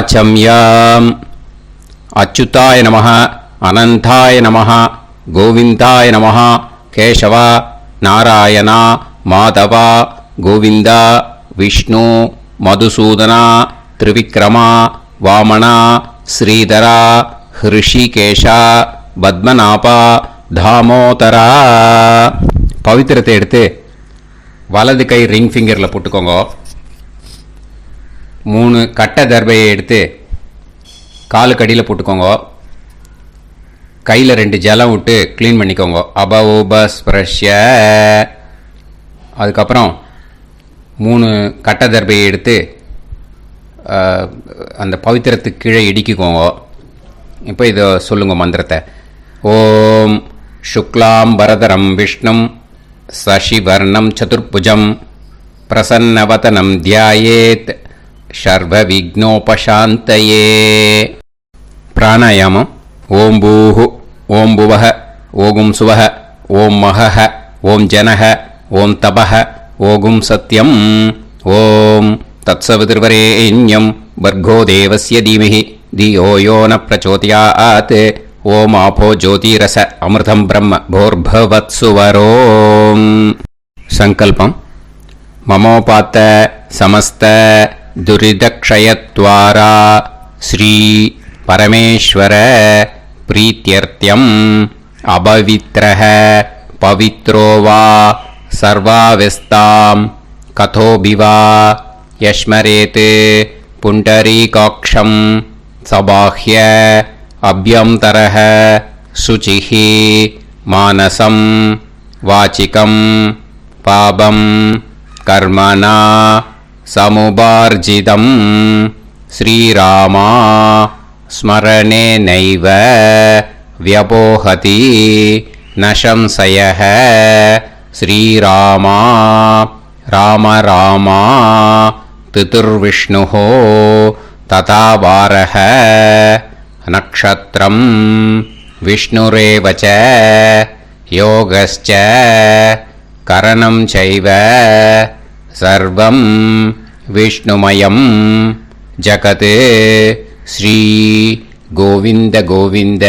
வாச்சம்யாம். அச்சுதாய நமः, அனந்தாய நமः, கோவிந்தாய நமः, கேசவா, நாராயணா, மாதவா, கோவிந்தா, விஷ்ணு, மதுசூதனா, திரிவிக்ரமா, வாமனா, ஸ்ரீதரா, ஹிருஷிகேஷா, பத்மநாபா, தாமோதரா. பவித்திரத்தை எடுத்து வலது கை ரிங் ஃபிங்கரில் போட்டுக்கோங்க. 3 கட்டை தர்பையை எடுத்து காலுக்கடியில் போட்டுக்கோங்க. கையில் 2 ஜலம் விட்டு க்ளீன் பண்ணிக்கோங்க. அபவோபஸ்பிரஷ்ய. அதுக்கப்புறம் 3 கட்டை தர்பையை எடுத்து அந்த பவித்திரத்துக்கு கீழே இடிக்கிக்கோங்க. இப்போ இதை சொல்லுங்க மந்திரத்தை. ஓம் சுக்லாம் வரதரம் விஷ்ணும் சசிவர்ணம் சதுர்புஜம் பிரசன்னவதனம் தியாயேத் சர்வ விக்னோபசாந்தயே. பிராணாயாமம். ஓம் பூஹு, ஓம் புவஹ, ஓகும் சுவஹ, ஓம் மஹஹ, ஓம் ஜனஹ, ஓம் தபஹ, ஓகும் சத்யம். ஓம் தத்சவிதுர்வரேண்யம் வர்கோ தேவஸ்ய தீமஹி தியோ யோ ந பிரச்சோதயாத். ஓம் ஆபோ ஜோதிரச அமிர்தம் பிரம்ம போர்பவத்சுவரோம். சங்கல்பம். மமோபாத்த சமஸ்த துரிதக்ஷயத்வாரா ஸ்ரீ பரமேஸ்வர பிரீத்யர்த்தியம் அபவித்ரஹ பவித்ரோ வா சர்வாவஸ்தாம் கதோபிவா யஸ்மரேத் புண்டரீகாக்ஷம் சபாஹ்ய அப்யந்தரஹ சுசிஹி மானசம் வாச்சிகம் பாபம் கர்மணா சமுபார்ஜிதம் ஸ்ரீராமா ஸ்மரணேனைவ வ்யபோஹதி நசம்சயஹ. ஸ்ரீராமா ராம ராமா திதுர்விஷ்ணுः ததா வாரஹ. நக்ஷத்ரம் விஷ்ணுரேவ ச யோகஸ்ச கரணம் சைவ சர்வம் விஷ்ணுமயம் ஜகத். ஸ்ரீ கோவிந்த கோவிந்த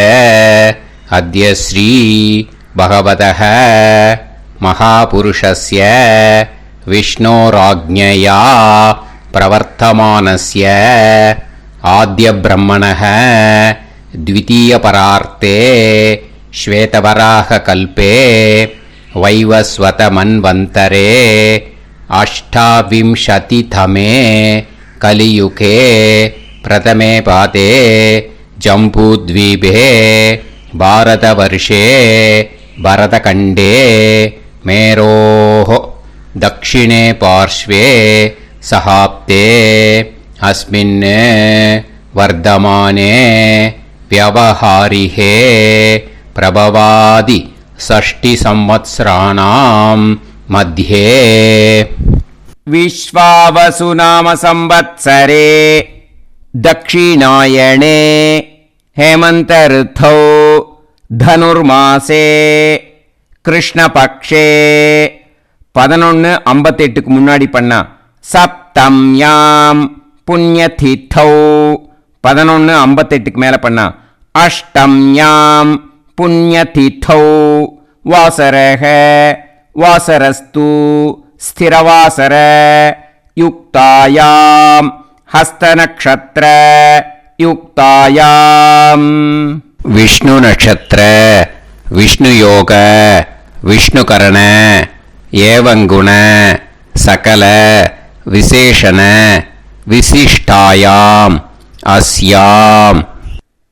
அத்ய ஸ்ரீ பகவதः மகாபுருஷஸ்ய விஷ்ணோராஜ்ஞயா பிரவர்த்தமானஸ்ய ஆத்ய பிரம்மணः த்விதீயபரார்த்தே ஸ்வேதவராக கல்பே வைவஸ்வத மன்வந்தரே அஷ்டாவிம்சதிதமே கலியுகே பிரதமே பாதே ஜம்பூத்வீபே பாரதவர்ஷே பரதகண்டே மேரோः தக்ஷிணே பார்ஷ்வே சஹாப்தே அஸ்மின் வர்தமானே व्यवहारिहे प्रभवादि षष्टि संवत्सराणां मध्ये विश्वावसु नाम संवत्सरे दक्षिणायणे हेमंत ऋतौ धनुर्मासे कृष्णपक्षे 11:58 முன்னாடி பண்ணா சப்தம்யாம் புண்ணியதிதௌ. 11:58 மேலே பண்ணா அஷ்டம்யாம் புண்ணியதிதௌ. வாசரஹ வாசரஸ்து ஸ்திரவாசர யுக்தாயாம் ஹஸ்தநக்ஷத்ர யுக்தாயாம். விஷ்ணு நட்சத்திர விஷ்ணு யோக விஷ்ணுகரண ஏவங்குண சகல விசேஷண விசிஷ்டாயாம் அஸ்யாம்.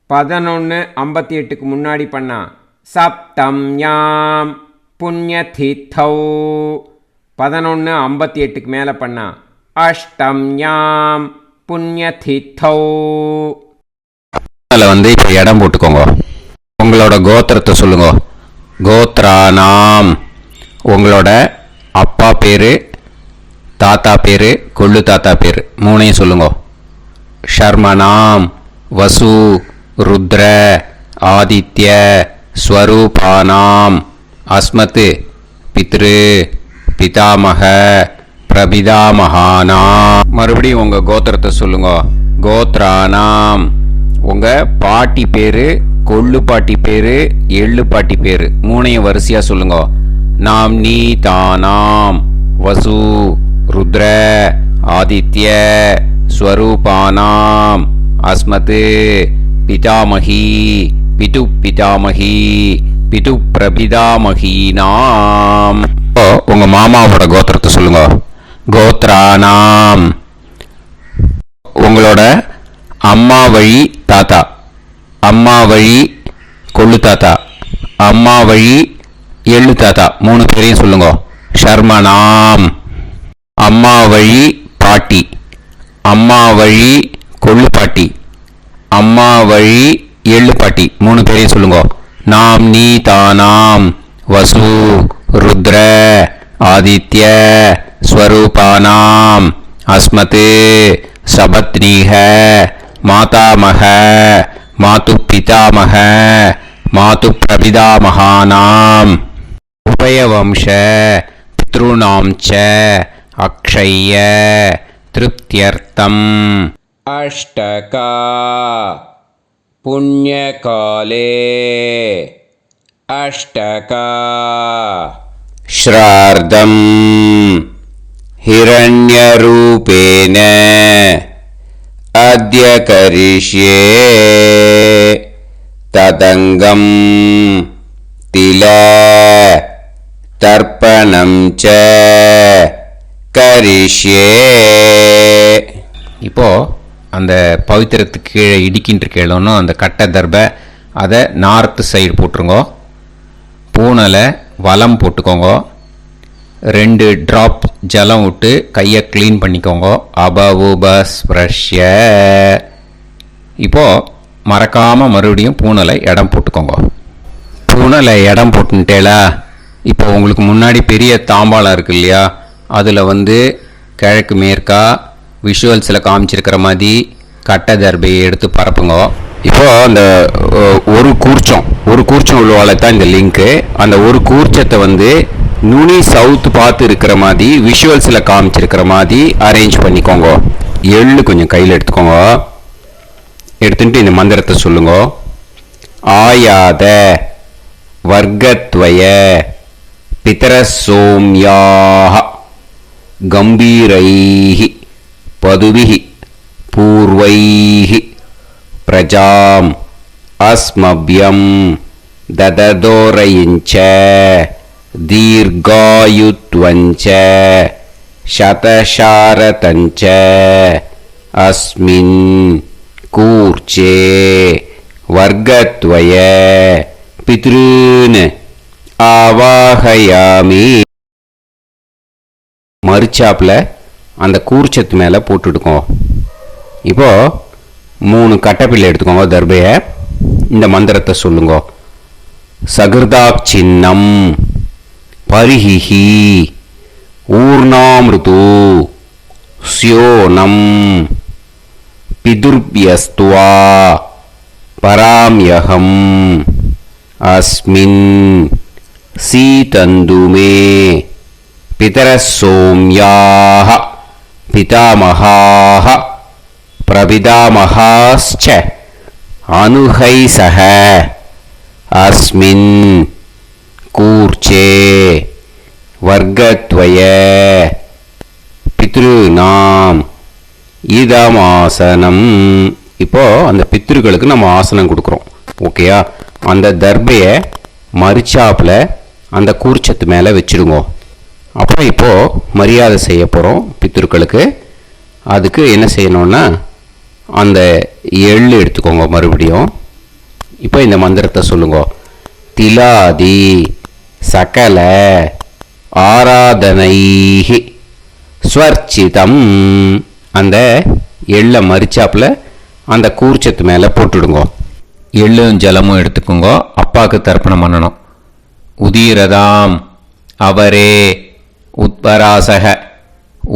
11:58 முன்னாடி பண்ணா சப்தம்யாம் புண்ணியதிதௌ. 11:58 மேலே பண்ணா அஷ்டம்யாம் புண்ணியதிதௌ. அதில் இப்போ இடம் போட்டுக்கோங்க. உங்களோட கோத்திரத்தை சொல்லுங்க. கோத்ரானாம். உங்களோட அப்பா பேர், தாத்தா பேர், கொள்ளு தாத்தா பேர் 3ஐயும் சொல்லுங்க. ஷர்மனாம் வசு ருத்ர ஆதித்ய ஸ்வரூபானாம் அஸ்மத் பித்ரு பிதாமக பிரபிதாமகானா. மறுபடியும் உங்கள் கோத்திரத்தை சொல்லுங்க. கோத்ரானாம். உங்கள் பாட்டி பேர், கொள்ளு பாட்டி பேர், எள்ளு பாட்டி பேர் மூணையும் வரிசையாக சொல்லுங்க. நாம் நீ தானாம் வசு ருத்ர ஆதித்ய ஸ்வரூபானாம் அஸ்மத் பிதாமகி பிது பிதாமகி பிது பிரபிதாமகீனாம். உங்கள் மாமாவோட கோத்திரத்தை சொல்லுங்க. கோத்ரானாம். உங்களோட அம்மா வழி தாத்தா, அம்மா வழி கொள்ளு தாத்தா, அம்மா வழி எள்ளு தாத்தா மூணு பேரையும் சொல்லுங்க. ஷர்மனாம். அம்மா வழி பாட்டி, அம்மா வழி கொள்ளு பாட்டி, அம்மா வழி எள்ளு பாட்டி மூணு பேரையும் சொல்லுங்க. நாம் நீ தானாம் வசு ருத்ர ஆதித்ய ஸ்வரூபானாம் அஸ்மத் சபத்னீஹ மாதாமஹ மாது பிதாமஹ மாது பிரபிதாமகானாம் உபயவம்ச பித்ருணாம் ச அக்ஷய்ய திருப்தியர்த்தம். அஷ்டகா புண்ணியகாலே அஷ்டகா ஸ்ரார்த்தம் ஹிரண்யரூபேன அத்ய கரிஷ்யே ததங்கம் தில தர்ப்பணம் ச கரிஷ்யே. இப்போ அந்த பவித்திரத்துக்கு கீழே இடிக்கின்ற கீழோன்னு அந்த கட்டை தர்பை அதை நார்த்து சைடு போட்டுருங்கோ. பூனலை வலம் போட்டுக்கோங்க. 2 ட்ராப் ஜலம் விட்டு கையை க்ளீன் பண்ணிக்கோங்க. அபவுபஸ்ப்ரஷ்ய. இப்போது மறக்காமல் மறுபடியும் பூனலை இடம் போட்டுக்கோங்க. பூனலை இடம் போட்டுட்டேலா. இப்போ உங்களுக்கு முன்னாடி பெரிய தாம்பாளம் இருக்கு இல்லையா, அதில் கிழக்கு மேற்கா விஷுவல்ஸில் காமிச்சிருக்கிற மாதிரி கட்டை தர்பையை எடுத்து பரப்புங்க. இப்போது அந்த ஒரு கூர்ச்சம் உள்ளவால தான் இந்த லிங்க்கு. அந்த ஒரு கூர்ச்சத்தை நுனி சவுத்து பார்த்து இருக்கிற மாதிரி விஷுவல்ஸில் காமிச்சிருக்கிற மாதிரி அரேஞ்ச் பண்ணிக்கோங்க. எள்ளு கொஞ்சம் கையில் எடுத்துக்கோங்க. எடுத்துட்டு இந்த மந்திரத்தை சொல்லுங்க. ஆயாத வர்க்கத்வய பிதரசோம்யாக கம்பீரைஹி பதுபிஹி பூர்வைஹி பிரஜாம் அஸ்மப்யம் தததோரயிஞ்ச தீர்காயுத்வஞ்ச சதசாரதஞ்ச அஸ்மின் கூர்ச்சே வர்க்கத்வய பித்ருன் ஆவாஹயாமி. மறுச்சாப்பில் அந்த கூர்ச்சத்து மேலே போட்டுடுக்கோங்க. இப்போது 3 கட்டைப்பிள்ளை எடுத்துக்கோங்க. தர்பையை இந்த மந்திரத்தை சொல்லுங்க. சகிருதாப் சின்னம் பரிஹிஹி ஊர்ணாமிருது ஸ்யோனம் பிதுர்பியஸ்துவா பராம்யகம் அஸ்மின் சீதந்துமே பிதரசோம்யாக பிதாமகாः பிரபிதாமகாஸ்ச அனுஹைசஹ அஸ்மின் கூர்ச்சே வர்க்கத்வய பித்ருநாம் இதமாசனம். இப்போது அந்த பித்ருக்களுக்கு நம்ம ஆசனம் கொடுக்குறோம். ஓகேயா? அந்த தர்பையை மறுச்சாப்பில் அந்த கூர்ச்சத்து மேலே வச்சுடுங்க. அப்புறம் இப்போது மரியாதை செய்ய போகிறோம் பித்ருக்களுக்கு. அதுக்கு என்ன செய்யணும்னா அந்த எள்ளு எடுத்துக்கோங்க. மறுபடியும் இப்போ இந்த மந்திரத்தை சொல்லுங்க. திலாதி சகல ஆராதனைஹி ஸ்வர்ச்சிதம். அந்த எள்ளை மரிச்சாப்பில் அந்த கூர்ச்சத்து மேலே போட்டுடுங்க. எள்ளும் ஜலமும் எடுத்துக்கோங்க. அப்பாவுக்கு தர்ப்பணம் பண்ணணும். உதீரதாம் அவரே உத்பராசக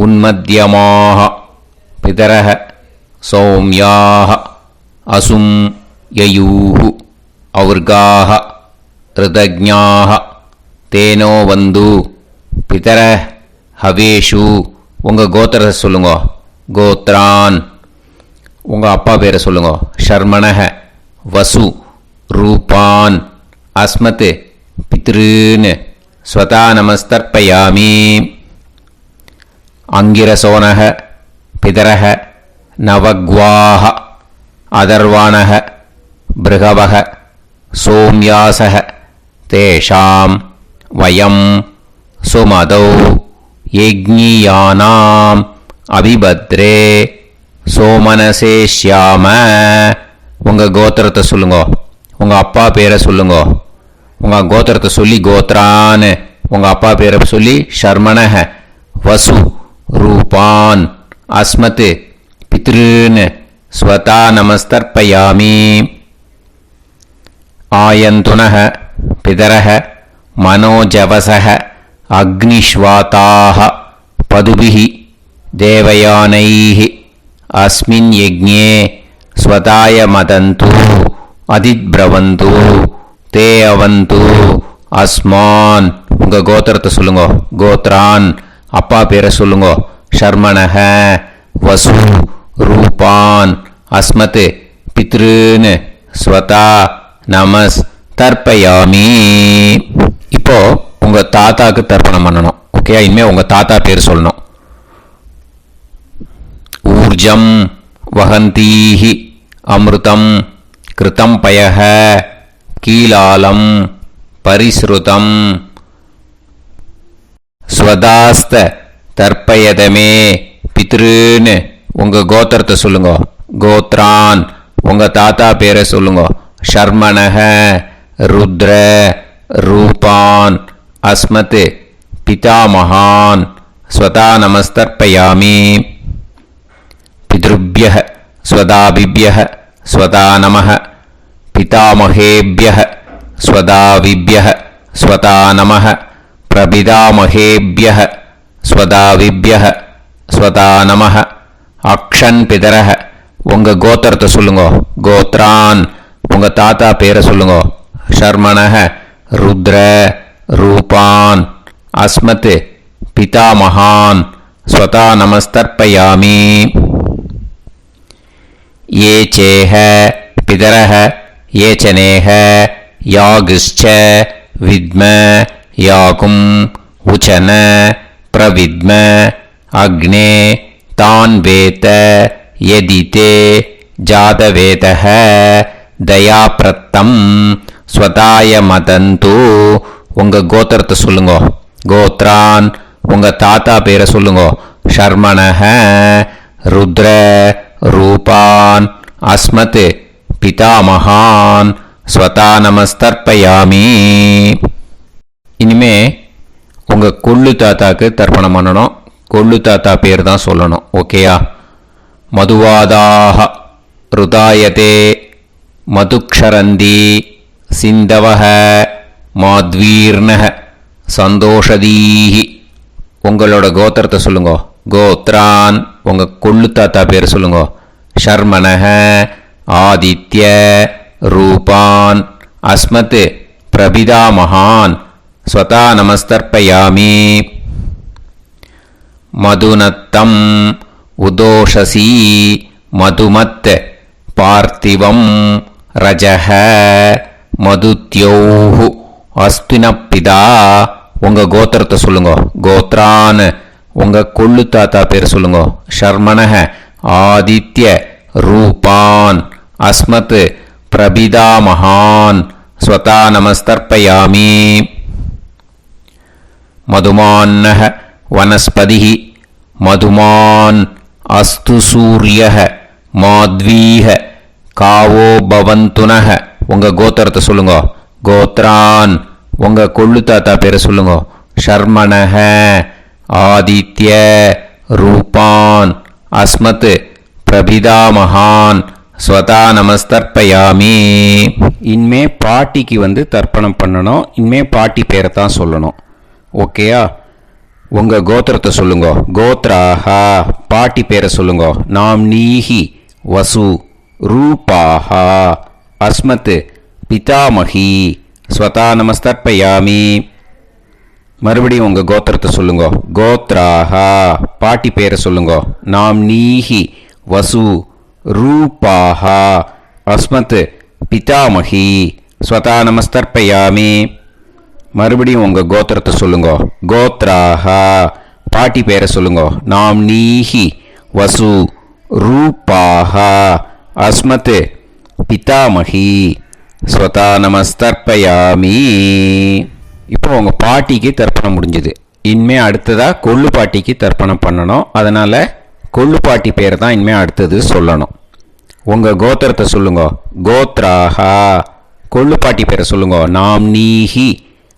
உன்மத்தியமாக பிதரக சௌமியாக அசும் யயூஹு ஔர்காக ரிதஜ்ஞாக தேனோ வந்து பிதர ஹவேஷு. உங்கள் கோத்திரத்தை சொல்லுங்க. கோத்ரான் உங்கள் அப்பா பேரை சொல்லுங்க. ஷர்மணஹ வசு ரூபான் அஸ்மத் பித்ருன்னு ஸ்வதா நமஸ்தர்ப்பயாமி. அங்கிரசோனஹ பிதரஹ நவக்வாஹ அதர்வாணஹ பிருகவஹ சோம்யாசஹ தேஷாம் வயம் சுமதௌ யஜ்ஞியானாம் அபிபத்ரே சோமனசேஷ்யாம. உங்கள் கோத்திரத்தை சொல்லுங்க. உங்கள் அப்பா பேரை சொல்லுங்க. உங்கள் கோத்திரத்தை சொல்லி கோத்ரான்னு உங்கள் அப்பா பேரை சொல்லி ஷர்மணஹ வசு ரூபான் அஸ்மத் பித்ருன்னு ஸ்வதா நமஸ்தர்ப்பயாமி. ஆயந்துனஹ பிதரஹ மனோஜவசஹ அக்னிஷ்வாதாஹ பதுபிஹி தேவயானைஹி அஸ்மின் யஜ்ஞே ஸ்வதாய மதந்து அதித்ப்ரவந்து தே அவந்து அஸ்மான். உங்கள் கோத்திரத்தை சொல்லுங்க. கோத்ரான் அப்பா பேரை சொல்லுங்க. ஷர்மணஹ வசு ரூபான் அஸ்மத் பித்ருன்னு ஸ்வதா நமஸ் தர்ப்பயாமி. இப்போ உங்கள் தாத்தாக்கு தர்ப்பணம் பண்ணணும். ஓகே, இனிமேல் உங்கள் தாத்தா பேர் சொல்லணும். ஊர்ஜம் வஹந்தீஹி அமிர்தம் கிருதம் பயஹ கீலாலம் பரிஸ்ருதம் ஸ்வதாஸ்த தர்ப்பயதமே பித்ருன்னு உங்கள் கோத்திரத்தை சொல்லுங்க. கோத்ரான் உங்கள் தாத்தா பேரை சொல்லுங்க. ஷர்மணஹ ருத்ர ரூபான் அஸ்மத் பிதாமகான் ஸ்வதா நமஸ்தர்ப்பயாமி. பித்ருப்யஹ ஸ்வதாபிப்யஹ ஸ்வதா நமஹ பிதாமகேப்யஹ ஸ்வதாவிப்யஹ ஸ்வதா நமஹ பிரபிதாமகேப்யஹ ஸ்வதாவிப்யஹ ஸ்வதா நமஹ. அக்ஷன் பிதரஹ உங்கள் கோத்திரத்தை சொல்லுங்க. கோத்ரான் உங்கள் தாத்தா பேரை சொல்லுங்க. ஷர்மணஹ ருத்ர ரூபான் அஸ்மத் பிதாமகான் ஸ்வதா நமஸ்தர்ப்பயாமி. ये चेह पितरः ये चनेह यागश्च विद्म याकुं उचन प्रविद्म अग्ने तान् वेत यदिते जातवेतः दयाप्रत्तं स्वताय मदन्तु. உங்கள் கோத்திரத்தை சொல்லுங்க. கோத்ரான் உங்கள் தாத்தா பேரை சொல்லுங்க. ஷர்மணஹ ருத்ர ரூபான் அஸ்மத் பிதாமகான் ஸ்வதா நமஸ்தர்ப்பயாமி. இனிமே உங்கள் கொள்ளு தாத்தாக்கு தர்ப்பணம் பண்ணணும். கொள்ளு தாத்தா பேர் தான் சொல்லணும். ஓகேயா? மதுவாதாக ருதாயதே மதுக்ஷரந்தி சிந்தவஹ மாத்வீர்ணஹ சந்தோஷதீஹி. உங்களோட கோத்திரத்தை சொல்லுங்க. கோத்ரான் உங்கள் கொள்ளு தாத்தா பேர் சொல்லுங்க. ஷர்மணஹ ஆதித்ய ரூபான் அஸ்மத் பிரபிதாமகான் ஸ்வதா நமஸ்தர்ப்பயாமி. மதுநத்தம் உதோஷசி மதுமத் பார்த்திவம் ரஜஹ மதுத்யோஹு அஸ்தினப்பிதா. உங்கள் கோத்திரத்தை சொல்லுங்க. கோத்ரான் உங்கள் கொள்ளு தாத்தா பேர் சொல்லுங்க. ஷர்மணஹ ஆதித்ய ரூபான் அஸ்மத் பிரபிதாமகான் ஸ்வதா நமஸ்தர்ப்பயாமி. மதுமான்னஹ வனஸ்பதிஹி மதுமான் அஸ்து சூரியஹ மாத்வீஹ காவோ பவந்துனஹ. உங்கள் கோத்திரத்தை சொல்லுங்க. கோத்ரான் உங்கள் கொள்ளு தாத்தா பேரை சொல்லுங்க. ஷர்மணஹ ஆதித்ய ரூபான் அஸ்மத் பிரபிதாமகான் ஸ்வதா நமஸ்தர்ப்பயாமி. இனிமே பாட்டிக்கு தர்ப்பணம் பண்ணணும். இனிமே பாட்டி பேரை தான் சொல்லணும். ஓகேயா? உங்கள் கோத்திரத்தை சொல்லுங்க. கோத்ராஹா பாட்டி பேரை சொல்லுங்க. நாம் நீஹி வசு ரூபாஹா அஸ்மத் பிதாமகி ஸ்வதா நமஸ்தர்ப்பயாமி. மறுபடியும் உங்கள் கோத்திரத்தை சொல்லுங்க. கோத்ராஹா பாட்டி பேரை சொல்லுங்க. நாம் நீஹி வசு रूपाः अस्मत् पितामही स्वता நமஸ்தர்ப்பயாமி. மறுபடியும் உங்க கோத்திரத்தை சொல்லுங்க. கோத்ராஹ பாட்டி பேரை சொல்லுங்க. நாம் நீஹி வசு ரூபாஹ அஸ்மத் பிதாமஹி ஸ்வதா நமஸ்தர்ப்பயாமி. இப்போ உங்க பாட்டிக்கு தர்ப்பணம் முடிஞ்சது. இனிமே அடுத்ததா கொள்ளு பாட்டிக்கு தர்ப்பணம் பண்ணணும். அதனால கொள்ளு பாட்டி பேர் தான் இனிமே அடுத்தது சொல்லணும். உங்க கோத்திரத்தை சொல்லுங்க. கோத்ராஹா கொள்ளு பாட்டி பேரை சொல்லுங்க. நாம் நீஹி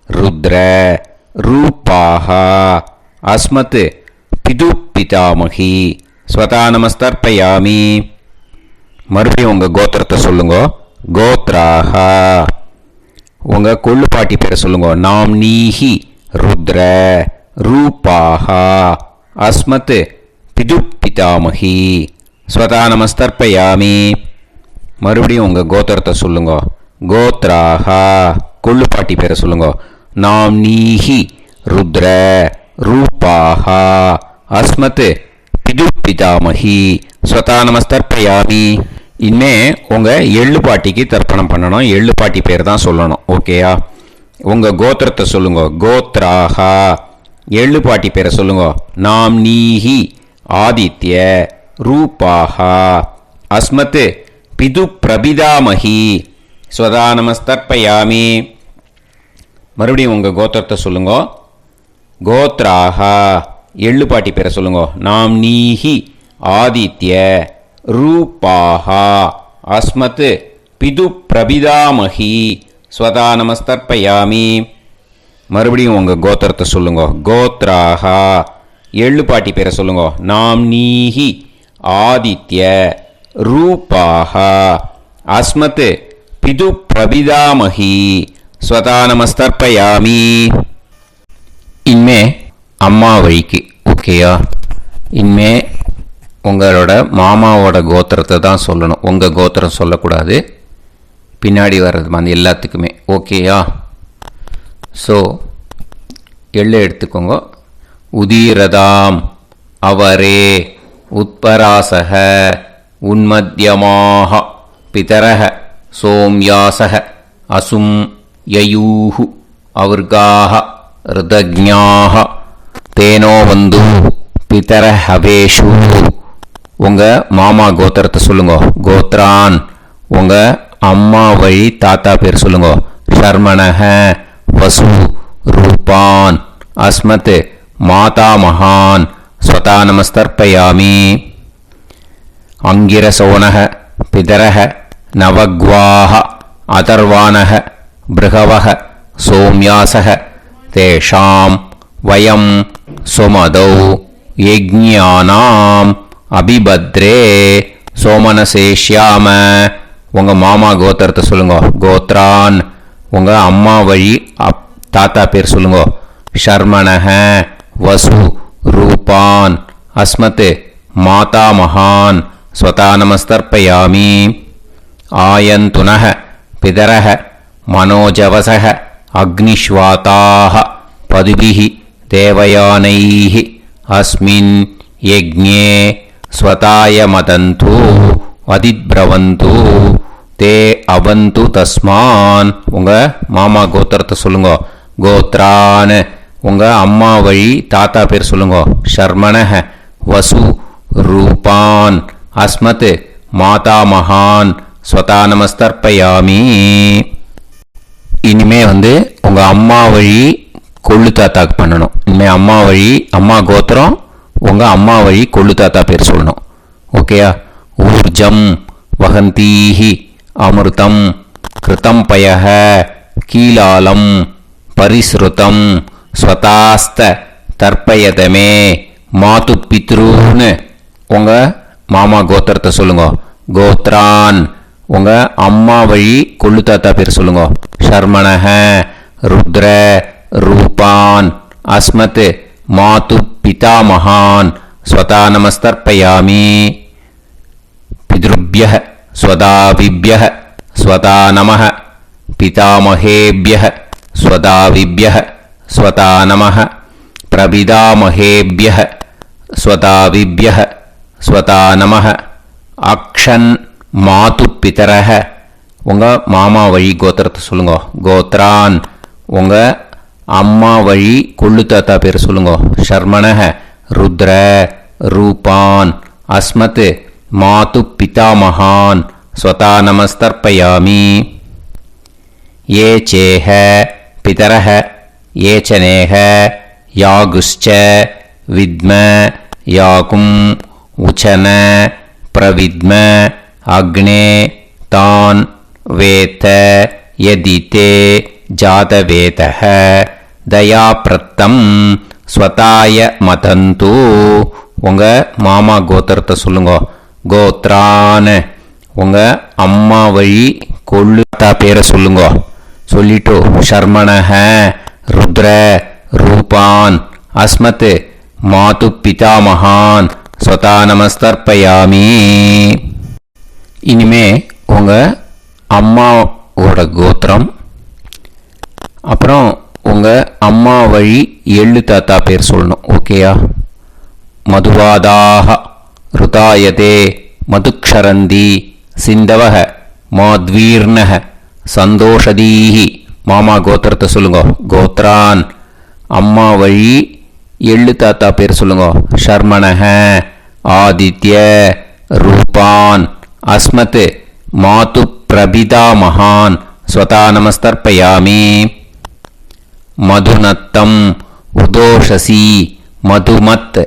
ருத்ர ரூபாஹா அஸ்மத் பிது பிதாமஹி ஸ்வதா நமஸ்தர்ப்பயாமி. மறுபடியும் உங்க கோத்திரத்தை சொல்லுங்க. கோத்ராஹா உங்க கொள்ளு பாட்டி பேரை சொல்லுங்க. நாம் நீஹி ருத்ர ரூபாஹா அஸ்மத் பிது பிதாமஹி ஸ்வதா நமஸ்தர்ப்பயாமி. மறுபடியும் உங்க கோத்திரத்தை சொல்லுங்க. கோத்ராஹா கொள்ளு பாட்டி பேரை சொல்லுங்க. நாம் நீஹி ருத்ர ரூபாஹா அஸ்மத் பிது பிதாமஹி ஸ்வதா நமஸ்தர்ப்பயாமி. இனிமே உங்க எள்ளு பாட்டிக்கு தர்ப்பணம் பண்ணணும். எள்ளு பாட்டி பேர் தான் சொல்லணும். ஓகேயா? உங்க கோத்திரத்தை சொல்லுங்க. கோத்ராஹா எள்ளு பாட்டி பேரை சொல்லுங்க. நாம் நீஹி ஆதித்ய ரூபாஹா அஸ்மத் பிது பிரபிதாமஹி ஸ்வதா நமஸ்தர்ப்பயாமி. மறுபடியும் உங்க கோத்திரத்தை சொல்லுங்க. கோத்ராஹா எள்ளு பாட்டி பேரை சொல்லுங்க. நாம் நீஹி ஆதித்ய ரூபாஹா அஸ்மத் பிது பிரபிதாமஹி ஸ்வதா நமஸ்தர்ப்பயாமி. மறுபடியும் உங்க கோத்திரத்தை சொல்லுங்க. கோத்ராஹா எள்ளு பாட்டி பேரை சொல்லுங்க. நாம் நீஹி ஆதித்ய ரூபாஹா அஸ்மத் பிது பிரபிதாமஹி ஸ்வதா நமஸ்தர்ப்பயாமி. இனிமே அம்மா வழிக்கு. ஓகேயா? இனிமே உங்களோட மாமாவோட கோத்திரத்தை தான் சொல்லணும். உங்கள் கோத்திரம் சொல்லக்கூடாது. பின்னாடி வர்றது மாதிரி எல்லாத்துக்குமே. ஓகேயா? ஸோ எள்ளு எடுத்துக்கோங்க. உதீரதாம் அவரே உத்பராசக உன்மத்யமாக பிதரக சோம்யாசக அசும் யயூஹு அவர்காக ருதஜ்ஞாக தேனோ வந்து பிதர ஹவேஷு. உங்கள் மாமா கோத்திரத்தை சொல்லுங்க. கோத்ரான் உங்கள் அம்மா வழி தாத்தா பேர் சொல்லுங்க. ஷர்மணஹ வசு ரூபான் அஸ்மத் மாதா மகான் ஸ்வதா நமஸ்தர்ப்பயாமி. அங்கிரசோனஹ பிதரஹ நவக்வாஹ அதர்வானஹ பிருகவஹ சோம்யாசஹ தேஷாம் வயம் சுமதௌ யஜ்ஞானாம் அபிபத்ரே சோமனசேஷ்யாம. உங்கள் மாமா கோத்திரத்தை சொல்லுங்க. கோத்ரான் உங்கள் அம்மா வழி தாத்தா பேர் சொல்லுங்க. ஷர்மணஹ வசு ரூபான் அஸ்மத் மாதா மகான் ஸ்வதா நமஸ்தர்ப்பயாமி. ஆயந்துனஹ பிதரஹ மனோஜவசஹ அக்னிஷ்வாதாஹ பதுபிஹி தேவயானைஹ அஸ்மின் யஜ்ஞே ஸ்வதாய மதந்து அதிப்ரவந்து தே அவந்து தஸ்மான். உங்கள் மாமா கோத்திரத்தை சொல்லுங்க. கோத்ரான் உங்கள் அம்மா வழி தாத்தா பேர் சொல்லுங்க. ஷர்மணஹ வசு ரூபான் அஸ்மத் மாதா மகான் ஸ்வதா நமஸ்தர்ப்பயாமி. இனிமே உங்கள் அம்மா வழி கொள்ளு தாத்தாக்கு பண்ணணும். இனிமேல் அம்மா வழி அம்மா கோத்திரம் உங்கள் அம்மா வழி கொள்ளு தாத்தா பேர் சொல்லணும். ஓகேயா? ஊர்ஜம் வகந்தீஹி அமிர்தம் கிருதம் பயஹ கீலாலம் பரிஸ்ருதம் ஸ்வதாஸ்த தர்ப்பயதமே மாது பித்ருன்னு. உங்கள் மாமா கோத்திரத்தை சொல்லுங்க. கோத்ரான் உங்கள் அம்மா வழி கொள்ளு தாத்தா பேர் சொல்லுங்க. ஷர்மணஹ ருத்ர ரூபான் அஸ்மத் மாது பிதாமகான் ஸ்வதா நமஸ்தர்ப்பயாமி. பித்ருப்யஹ ஸ்வதாவிப்யஹ ஸ்வதா நமஹ பிதாமஹேப்யஹ ஸ்வதாவிப்யஹ ஸ்வதா நமஹ பிரபிதாமஹேப்யஹ ஸ்வதாவிப்யஹ ஸ்வதா நமஹ அக்ஷன் மாது பிதரஹ உங்கள் மாமா வழி கோத்திரத்தை சொல்லுங்க. கோத்ரான் உங்கள் அம்மா வழி கொள்ளு தாத்தா பேர் சொல்லுங்க. ஷர்மணஹ ருத்ர ரூபான் அஸ்மத் மாது பிதாமகான் ஸ்வதா நமஸ்தர்ப்பயாமி. ये चेह पितरः ये च नेह यागुश्च विद्म याकुम् उचन प्रविद्म अग्ने तान् वेत यदिते जातवेतः दयाप्रत्तम् स्वताय मदन्तु உங்கள் மாமா கோத்திரத்தை சொல்லுங்க. கோத்ரான் உங்கள் அம்மா வழி கொள்ளு தாத்தா பேரை சொல்லுங்க. சொல்லிட்டு ஷர்மணஹ ருத்ர ரூபான் அஸ்மத் மாது பிதாமகான் ஸ்வதா நமஸ்தர்ப்பயாமி. இனிமே உங்கள் அம்மாவோட கோத்திரம், அப்புறம் உங்கள் அம்மா வழி எள்ளு தாத்தா பேர் சொல்லணும். ஓகேயா? மதுவாதாக ருதாயதே மதுக்ஷரந்தி சிந்தவக மாத்வீர்ணக சந்தோஷதீஹி. மாமா கோத்திரத்தை சொல்லுங்க. கோத்ரான் அம்மா வழி எள்ளு தாத்தா பேர் சொல்லுங்க. ஷர்மணஹ ஆதித்ய ரூபான் அஸ்மத் மாது பிரபிதா மகான் ஸ்வதா நமஸ்தர்ப்பயாமி. மதுநத்தம் உதோஷசி மதுமத்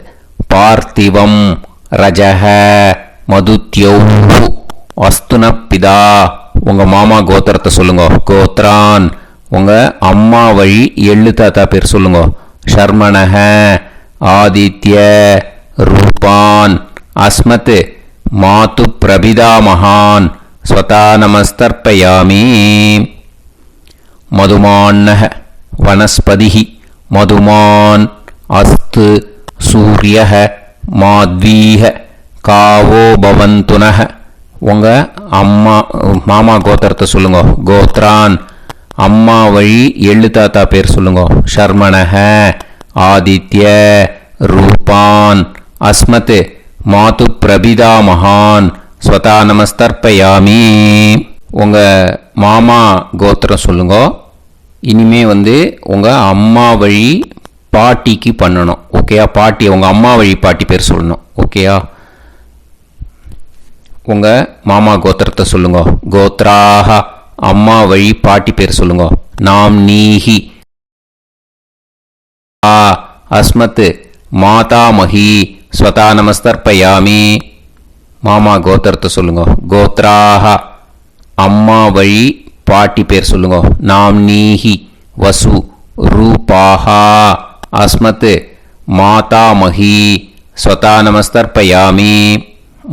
பார்த்திவம் ரஜஹ மதுத்யௌ அஸ்துனப்பிதா உங்கள் மாமா கோத்திரத்தை சொல்லுங்க. கோத்ரான் உங்கள் அம்மா வழி எள்ளு தாத்தா பேர் சொல்லுங்க. ஷர்மணஹ ஆதித்ய ரூபான் அஸ்மத் மாது பிரபிதா மகான் ஸ்வதா நமஸ்தர்ப்பயாமி. மதுமான்னஹ வனஸ்பதிஹி மதுமான் அஸ்து சூரியஹ மாத்வீஹ காவோ பவந்துனஹ உங்கள் அம்மா மாமா கோத்திரத்தை சொல்லுங்க. கோத்ரான் அம்மா வழி எள்ளு தாத்தா பேர் சொல்லுங்க. ஷர்மணஹ ஆதித்ய ரூபான் அஸ்மத் மாது பிரபிதா மகான் ஸ்வதா நமஸ்தர்ப்பயாமி. உங்கள் மாமா கோத்திரம் சொல்லுங்க. இனிமே உங்கள் அம்மா வழி பாட்டிக்கு பண்ணணும். ஓகேயா? பாட்டி உங்கள் அம்மா வழி பாட்டி பேர் சொல்லணும். ஓகேயா? உங்கள் மாமா கோத்திரத்தை சொல்லுங்க. கோத்ராக அம்மா வழி பாட்டி பேர் சொல்லுங்க. நாம் நீஹி அஸ்மத் மாதாமஹி ஸ்வதா நமஸ்தர்ப்பயாமி. மாமா கோத்திரத்தை சொல்லுங்க. கோத்ராக அம்மா வழி பாட்டி பேர் சொல்லுங்க. நாம் நீஹி வசு ரூபாஹா அஸ்மத் மாதாமஹி ஸ்வதா நமஸ்தர்ப்பயாமி.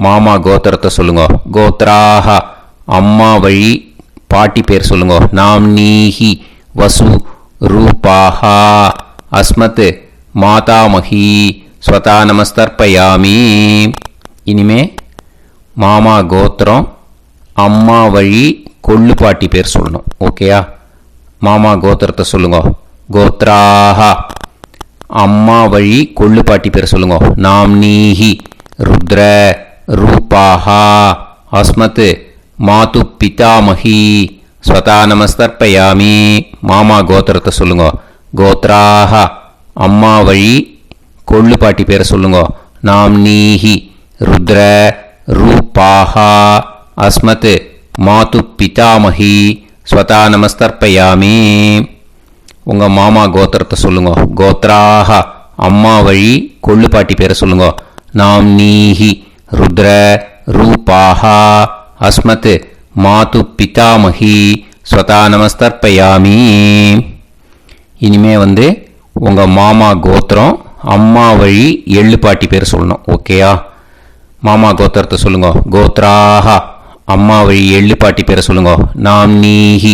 மாமா கோத்திரத்தை சொல்லுங்க. கோத்ராக அம்மா வழி பாட்டி பேர் சொல்லுங்க. நாம் நீஹி வசு ரூபாஹா அஸ்மத் மாதாமஹி ஸ்வதா நமஸ்தர்ப்பயாமி. இனிமே மாமா கோத்திரம் அம்மா வழி கொள்ளு பாட்டி பேர் சொல்லணும். ஓகேயா? மாமா கோத்திரத்தை சொல்லுங்க. கோத்ராக அம்மா வழி கொள்ளு பாட்டி பேர் சொல்லுங்க. நாம் நீஹி ருத்ர ரூபாஹா அஸ்மத் மாது பிதாமஹி ஸ்வதா நமஸ்தர்ப்பயாமி. மாமா கோத்திரத்தை சொல்லுங்க. கோத்ராக அம்மா வழி கொள்ளு பாட்டி பேரை சொல்லுங்க. நாம் நீஹி ருத்ர ரூபாஹா அஸ்மத் மாது பிதாமஹி ஸ்வதா நமஸ்தர்ப்பயாமி. உங்கள் மாமா கோத்திரத்தை சொல்லுங்க. கோத்ராக அம்மா வழி கொள்ளு பாட்டி பேரை சொல்லுங்க. நாம் நீஹி ருத்ர ரூபாஹா அஸ்மத் மாது பிதாமஹி ஸ்வதா நமஸ்தர்ப்பயாமி. இனிமே உங்கள் மாமா கோத்திரம் அம்மா வழி எள்ளு பாட்டி பேர் சொல்லணும். ஓகேயா? மாமா கோத்திரத்தை சொல்லுங்க. கோத்ராக அம்மா வழி எள்ளு பாட்டி பேரை சொல்லுங்க. நாம் நீஹி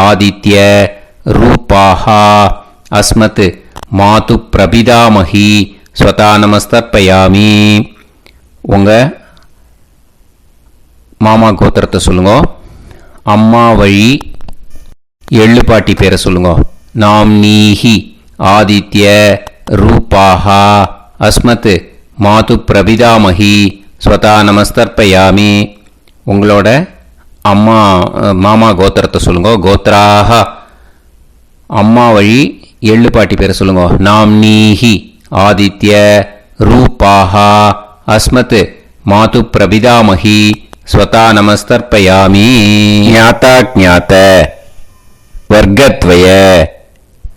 ஆதித்ய ரூபாஹா அஸ்மத் மாது பிரபிதாமஹி ஸ்வதா நமஸ்தர்ப்பயாமி. உங்கள் மாமா கோத்திரத்தை சொல்லுங்க. அம்மா வழி எள்ளு பாட்டி பேரை சொல்லுங்க. நாம் நீஹி ஆதித்ய ரூபாஹா அஸ்மத் மாது பிரபிதாமஹி ஸ்வதா நமஸ்தர்ப்பயாமி. உங்களோட அம்மா மாமா கோத்திரத்தை சொல்லுங்க. கோத்ராக அம்மா வழி எள்ளு பாட்டி பேரை சொல்லுங்க. நாம்னீஹி ஆதித்ய ரூபாக அஸ்மத் மாது பிரபிதாமகி ஸ்வதா நமஸ்தர்ப்பயாமி. ஞாதா ஞாத வர்க்கத்வய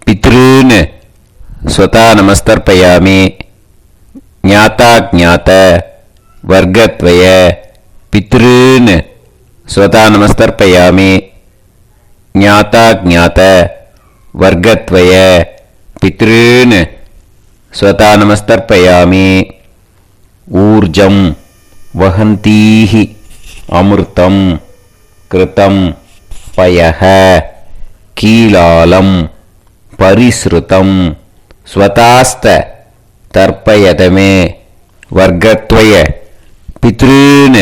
பித்ருன் ஸ்வதா நமஸ்தர்ப்பயாமி. ஞாதா ஞாத வர்க்கத்வய பித்ருன் ஸ்வதா நமஸ்தர்ப்பயாமி. ஞாதா ஞாத வர்க்கத்வய பித்ருன் ஸ்வதா நமஸ்தர்ப்பயாமி. ஊர்ஜம் வஹந்தீஹி அமிர்தம் கிருதம் பயஹ கீலாலம் பரிஸ்ருதம் ஸ்வதாஸ்த தர்ப்பயதமே வர்க்கத்வய பித்ருன்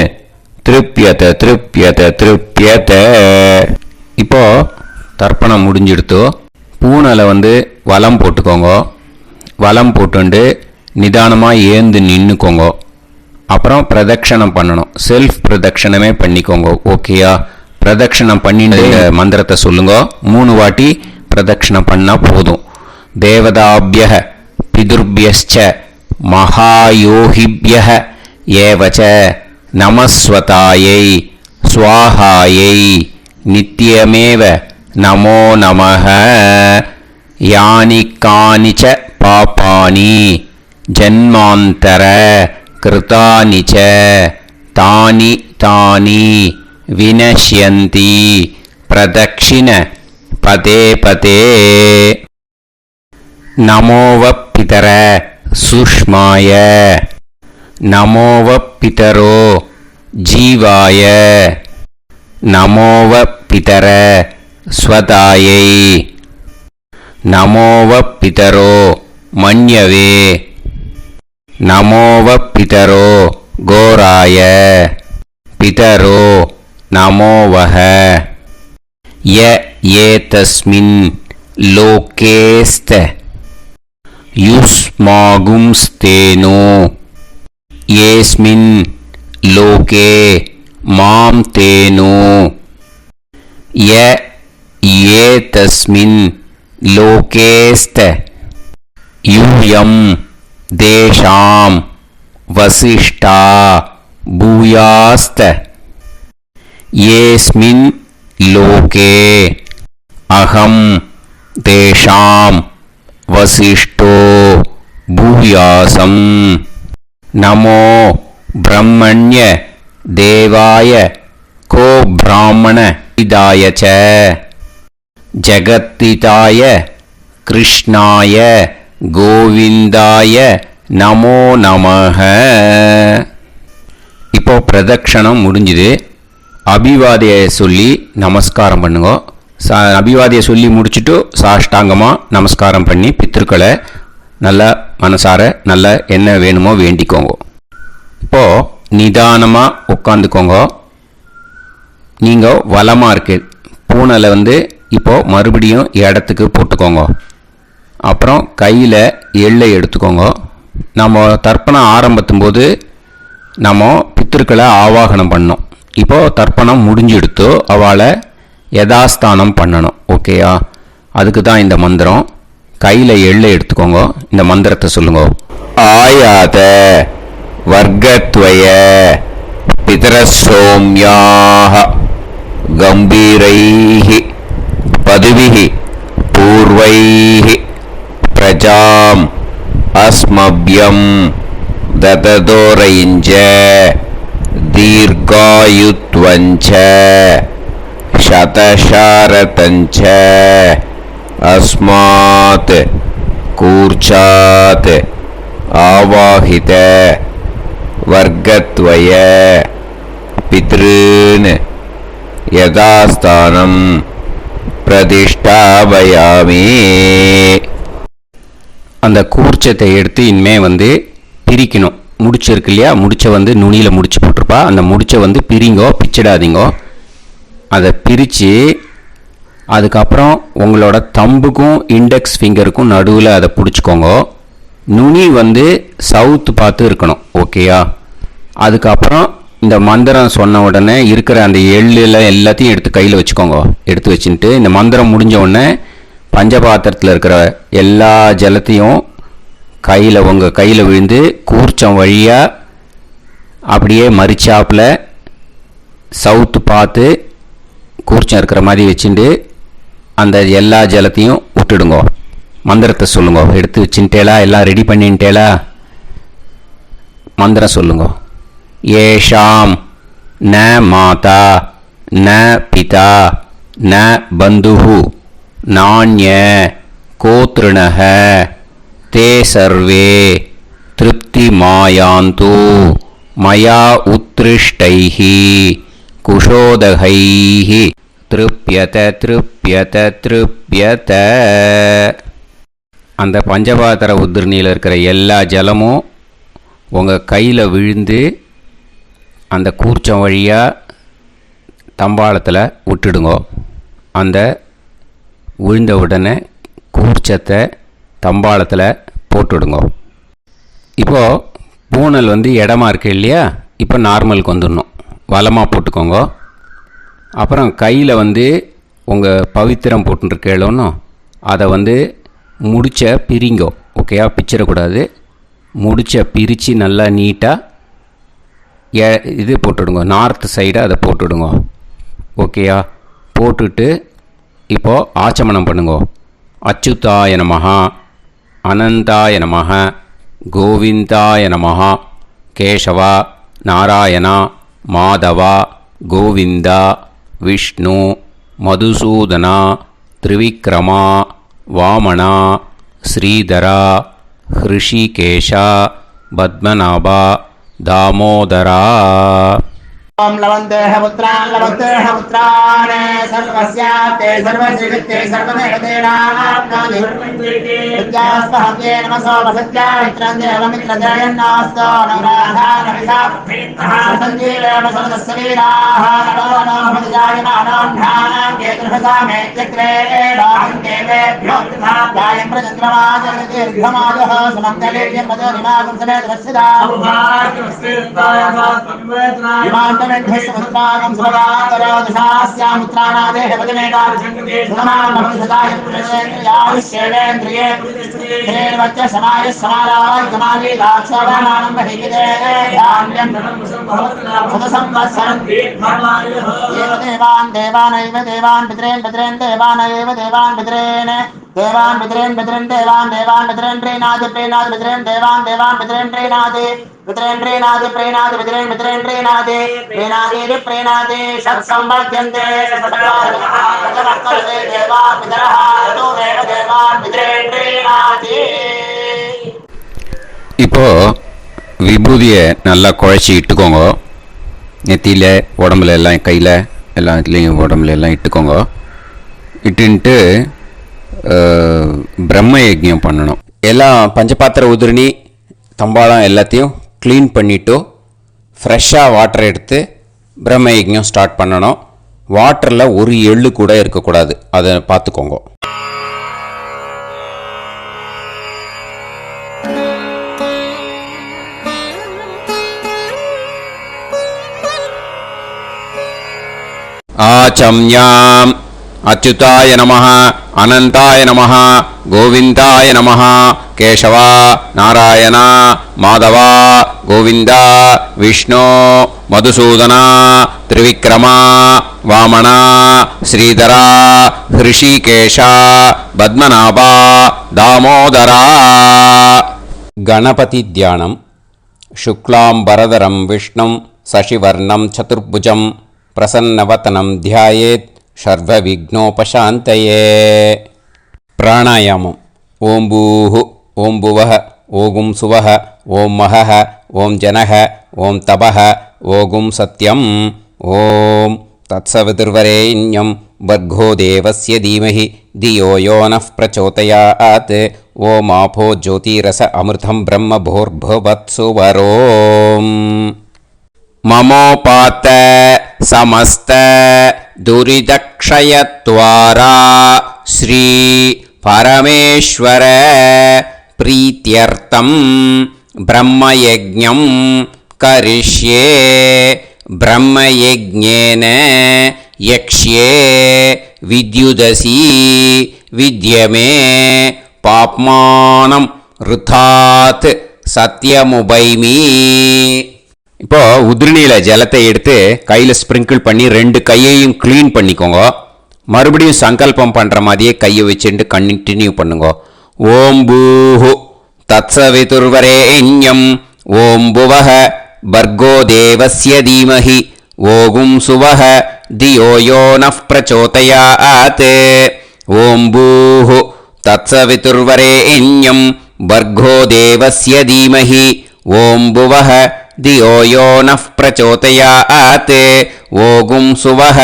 திருப்யத திருப்யத திருப்யத. இப்போ தர்ப்பணம் முடிஞ்சிடுத்தோ. பூனலை வலம் போட்டுக்கோங்க. வலம் போட்டுண்டு நிதானமாக ஏந்து நின்றுக்கோங்க. அப்புறம் பிரதட்சணம் பண்ணணும். செல்ஃப் பிரதட்சணமே பண்ணிக்கோங்க. ஓகேயா? பிரதட்சணம் பண்ணிட்டு மந்திரத்தை சொல்லுங்க. 3 வாட்டி பிரதட்சணம் பண்ணால் போதும். தேவதாபிய பிதுர்பியச்ச மகாயோகிபிய ஏவச்ச நமஸ்வதாயை ஸ்வாஹாயை நித்யமேவ நமோ நமஹ. யானி கானிச்ச பாபானி ஜன்மாந்தர கிருதானி ச தானி தானி வினஷ்யந்தி பிரதக்ஷிண பதே பதே. நமோவ பிதர சுஷ்மாய நமோவ பிதரோ ஜீவாய நமோவ பிதர ஸ்வதாயை நமோவ பிதரோ மன்யவே நமோவ பிதரோ கோராய பிதரோ நமோவஹ. ய ஏதஸ்மின் லோகேஸ்த யுஸ்மாகும்ஸ்தேனோ ஏஸ்மின் லோகே மாம் தேனோ. ய ஏதஸ்மின் லோகேஸ்த யூயம் தேஷாம் வசிஷ்டா பூயாஸ்த. ஏஸ்மின் லோகே அகம் தேஷாம் வசிஷ்டோ பூயாசம். நமோ பிரம்மண்ய தேவாய கோ பிராமண இதாய ச ஜகத்திதாய கிருஷ்ணாய கோவிந்தாய நமோ நமஹ. இப்போ பிரதட்சணம் முடிஞ்சுது. அபிவாதியை சொல்லி நமஸ்காரம் பண்ணுங்க. அபிவாதியை சொல்லி முடிச்சுட்டு சாஷ்டாங்கமாக நமஸ்காரம் பண்ணி பித்திருக்களை நல்லா மனசார நல்லா என்ன வேணுமோ வேண்டிக்கோங்க. இப்போது நிதானமாக உட்காந்துக்கோங்க. நீங்கள் வலமாக இருக்கு பூனலை இப்போது மறுபடியும் இடத்துக்கு போட்டுக்கோங்க. அப்புறம் கையில் எள்ளை எடுத்துக்கோங்க. நம்ம தர்ப்பணம் ஆரம்பித்தும் போது நம்ம பித்திருக்களை ஆவாகனம் பண்ணோம். இப்போது தர்ப்பணம் முடிஞ்செடுத்து அவளை யதாஸ்தானம் பண்ணணும். ஓகேயா? அதுக்கு தான் இந்த மந்திரம். கையில் எள்ளை எடுத்துக்கோங்க. இந்த மந்திரத்தை சொல்லுங்க. ஆயாத வர்க்கத்வய பிதரசோம்யாக கம்பீரைஹி பதுவிஹி பூர்வைஹி பிரஜாம் அஸ்மப்யம் தததோரைஞ்ச தீர்காயுத்வஞ்ச சதசாரதஞ்ச அஸ்மாத் கூர்ச்சாத் ஆவாஹித வர்க்கத்வய பித்ருன் யதாஸ்தானம் பிரதிஷ்டாபயாமி. அந்த கூர்ச்சத்தை எடுத்து இனிமே பிரிக்கணும். முடிச்சிருக்கு இல்லையா? முடிச்சை நுனியில் முடிச்சு போட்டிருப்பா. அந்த முடிச்சை பிரிங்கோ, பிச்சிடாதீங்கோ. அதை பிரித்து அதுக்கப்புறம் உங்களோட தம்புக்கும் இண்டெக்ஸ் ஃபிங்கருக்கும் நடுவில் அதை பிடிச்சிக்கோங்க. நுனி சவுத்து பார்த்து இருக்கணும். ஓகேயா? அதுக்கப்புறம் இந்த மந்திரம் சொன்ன உடனே இருக்கிற அந்த எள்ளில் எல்லாத்தையும் எடுத்து கையில் வச்சுக்கோங்க. எடுத்து வச்சுட்டு இந்த மந்திரம் முடிஞ்ச உடனே பஞ்சபாத்திரத்தில் இருக்கிற எல்லா ஜலத்தையும் உங்கள் கையில் விழுந்து கூர்ச்சம் வழியாக அப்படியே மறிச்சாப்பில் சவுத்து பார்த்து கூர்ச்சம் இருக்கிற மாதிரி வச்சுட்டு அந்த எல்லா ஜலத்தையும் விட்டுடுங்க. மந்திரத்தை சொல்லுங்க. எடுத்து வச்சுட்டேலா, எல்லாம் ரெடி பண்ணிட்டேலா, மந்திரம் சொல்லுங்க. ஏஷாம் ந மாதா ந பிதா ந பந்துஹு நாண்ய கோத்ருணஹ தே சர்வே திருப்தி மாயாந்து மயா உத்ருஷ்டைஹி குஷோதகைஹி திருப்யத திருப்யத திருப்யத. அந்த பஞ்சபாத்திர உதிரணியில் இருக்கிற எல்லா ஜலமும் உங்கள் கையில் விழுந்து அந்த கூர்ச்சம் வழியாக தம்பாளத்தில் விட்டுடுங்க. அந்த விழுந்த உடனே கூர்ச்சத்தை தம்பாளத்தில் போட்டுடுங்க. இப்போது பூனல் இடமா இருக்கு இல்லையா, இப்போ நார்மலுக்கு வந்துடணும். வலமாக போட்டுக்கோங்க. அப்புறம் கையில் உங்கள் பவித்திரம் போட்டுருக்கேளோன்னு அதை முடிச்ச பிரிங்கோ. ஓகேயா, பிச்சிடக்கூடாது. முடிச்ச பிரித்து நல்லா நீட்டாக இது போட்டுடுங்க. நார்த் சைடை அதை போட்டுடுங்க. ஓகேயா, போட்டுட்டு இப்போது ஆச்சமனம் பண்ணுங்க. அச்சுதாய நமஹ, அனந்தாய நமஹ, கோவிந்தாய நமஹ, கேசவா நாராயணா மாதவா கோவிந்தா விஷ்ணு மதுசூதனா திரிவிக்ரமா வாமனா ஸ்ரீதரா ஹிருஷிகேஷா பத்மநாபா தாமோதரா. ओम लवन्तेह पुत्रान् सर्वस्याप्ते सर्वश्रीवित्ते सर्वदेवतेनाप्नादि विद्यास्पहव्ये नमसो वसत्या मित्रं देवमित्रजयन्नास्तो नवराधानविधा सञ्जीवेन सर्वस्वीराः नमो नमोऽजायमानोऽन्धानां केतुर्हसामेत्यग्रे बाहं देवेभ्यो गायं प्रचन्द्रमाजर्दीर्घमाजः सुमङ्गलेर्यमदोनिमागं समेतरस्यदा इमान्तमेध्यस्वसुतागं सुभगान्तरोदशास्यामित्राणादेह पदमेकाभिषङ्कृते सुमानमभिषदाय पुरुषेन्द्रियायुष्येवेन्द्रिये श्रेर्वच्च समायः समाराय कमाली दाक्षावानानं बहिगिदे धान्यं शतसंवत्सरं एव देवान् देवानैव देवान् पितॄन् पितॄन् देवानैव देवान् पितॄन् देवान् पितॄन् पितॄन् देवान् देवान् पितॄन् प्रीणाति प्रीणाति पितॄन् देवान् देवान् पितॄन् प्रीणाति पितॄन् प्रीणाति प्रीणाति पितॄन् पितॄन् प्रीणाति प्रीणाति प्रीणाति षट्संवर्ध्यन्ते षट्वर्तते देवा पितरः ततोमेव देवान् पितॄन् प्रीणाति. இப்போ விபூதியை நல்லா குழைச்சி இட்டுக்கோங்க. நெத்தியில் உடம்புல எல்லாம் கையில் எல்லாம் இதுலேயும் உடம்புல எல்லாம் இட்டுக்கோங்க. இட்டுன்ட்டு பிரம்ம யஜ்ஞம் பண்ணணும். எல்லாம் பஞ்சபாத்திர உதிரணி தம்பாளம் எல்லாத்தையும் க்ளீன் பண்ணிவிட்டு ஃப்ரெஷ்ஷாக வாட்டர் எடுத்து பிரம்ம யஜ்ஞம் ஸ்டார்ட் பண்ணணும். வாட்டரில் ஒரு எள்ளு கூட இருக்கக்கூடாது, அதை பார்த்துக்கோங்க. ஆச்சம்யாம் அச்சுதாய நமஹ, அனந்தாய நமஹ, கோவிந்தாய நமஹ, கேசவா நாராயணா மாதவா கோவிந்தா விஷ்ணு மதுசூதனா திரிவிக்ரமா வாமனா ஸ்ரீதரா ஹிருஷிகேஷா பத்மநாபா தாமோதரா. கணபதி தியானம். சுக்லாம்பரதரம் விஷ்ணும் சசிவர்ணம் சதுர்புஜம் பிரசன்னவதனம் தியாயேத் சர்வவிக்னோபசாந்தயே. பிராணாயாமம். ஓம் பூஹு ஓம் புவஹ ஓகும் சுவஹ ஓம் மஹஹ ஓம் ஜனஹ ஓம் தபஹ ஓகும் சத்யம். ஓம் தத்சவிதுர்வரேண்யம் வர்கோ தேவஸ்ய தீமஹி தியோ யோ நः பிரச்சோதயாத். ஓம் ஆபோ ஜோதிரஸ அமிர்தம் பிரம்ம பூர்புவத்சு வரோம். மமோபாத்த சமஸ்த துரிதக்ஷயத்வாரா ஸ்ரீ பரமேஸ்வர பிரீத்யர்த்தம் பிரம்மயஜ்ஞம் கரிஷ்யே பிரம்மயஜ்ஞேன யக்ஷ்யே வித்யுதசி வித்யமே பாப்மானம் ருதாத் சத்யமுபைமி. இப்போ உதிரணியில் ஜலத்தை எடுத்து கையில் ஸ்ப்ரிங்கிள் பண்ணி 2 கையையும் க்ளீன் பண்ணிக்கோங்க. மறுபடியும் சங்கல்பம் பண்ணுற மாதிரியே கையை வச்சுட்டு கண்டினியூ பண்ணுங்க. ஓம் பூஹு தத்சவிதுர்வரேண்யம் ஓம் புவஹ பர்கோ தேவஸ்ய தீமஹி ஓகும் சுவஹ தியோ யோ நஃப் பிரச்சோதயாத். ஓம் பூஹு தத்சவிதுர்வரேண்யம் பர்கோ தேவஸ்ய தீமஹி ஓம் புவஹ தியோ யோ நஃப் பிரச்சோதயாத். ஓகும் சுவஹ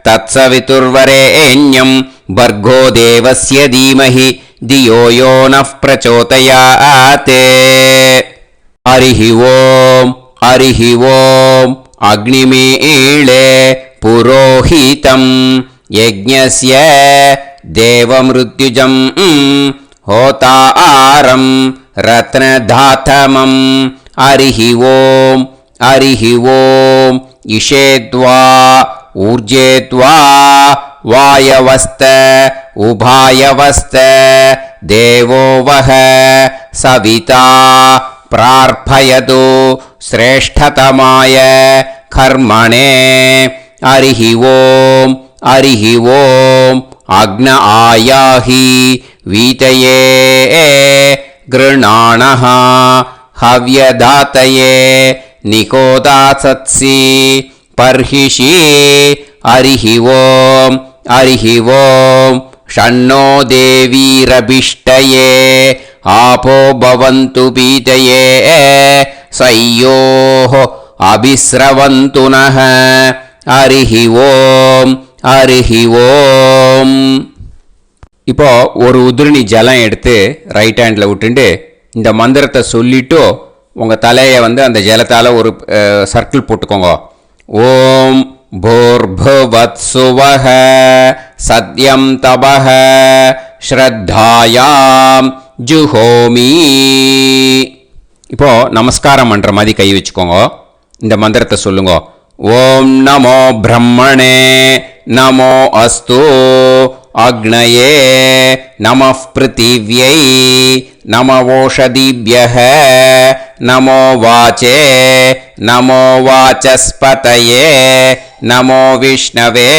தத்சவிதுர்வரேண்யம் பர்கோ தேவஸ்ய தீமஹி தியோ யோ நஃப் பிரச்சோதயாத். ஹரிஹி ஓம் ஹரிஹி ஓம் அக்னிமீளே புரோஹிதம் யஜ்ஞஸ்ய தேவமிருத்யுஜம் ஹோதாரம் ரத்னதாதமம். ஹரிஹி ஓம் ஹரிஹி ஓம் இஷேத்வா ஊர்ஜேத்வா வாயவஸ்த உபாயவஸ்த தேவோ வஹ சவிதா பிரார்ப்பயது ஸ்ரேஷ்டதமாய கர்மணே. ஹரிஹி ஓம் ஹரிஹி ஓம் அக்ன ஆயாஹி வீதயே கிருணாணஹ ஹவ்யதாத்தயே நிகோதாசத்சி பர்ஹிஷி. ஹரிஹி ஓம் ஹரிஹி ஓம் ஷண்ணோ தேவீரபிஷ்டயே ஆபோ பவந்து பீதயே சய்யோஹ அபிஸ்ரவந்து நஹ. ஹரிஹி ஓம் ஹரிஹி ஓம். இப்போ ஒரு உதிரணி ஜலம் எடுத்து ரைட் ஹேண்டில் விட்டுண்டு இந்த மந்திரத்தை சொல்லிட்டு உங்கள் தலையை அந்த ஜலத்தால் ஒரு சர்க்கிள் போட்டுக்கோங்க. ஓம் பூர்புவத்சுவஹ சத்யம் தபஹ ஸ்ரத்தாயாம் ஜுஹோமி. இப்போ நமஸ்காரம் பண்ணுற மாதிரி கை வச்சுக்கோங்க. இந்த மந்திரத்தை சொல்லுங்க. ஓம் நமோ பிரம்மணே நமோ அஸ்து அக்னயே நமः பிருத்திவ்யை நமவோஷதிभ्यः நமோ வாச்சே நமோ வாசஸ்பதயே நமோ விஷ்ணவே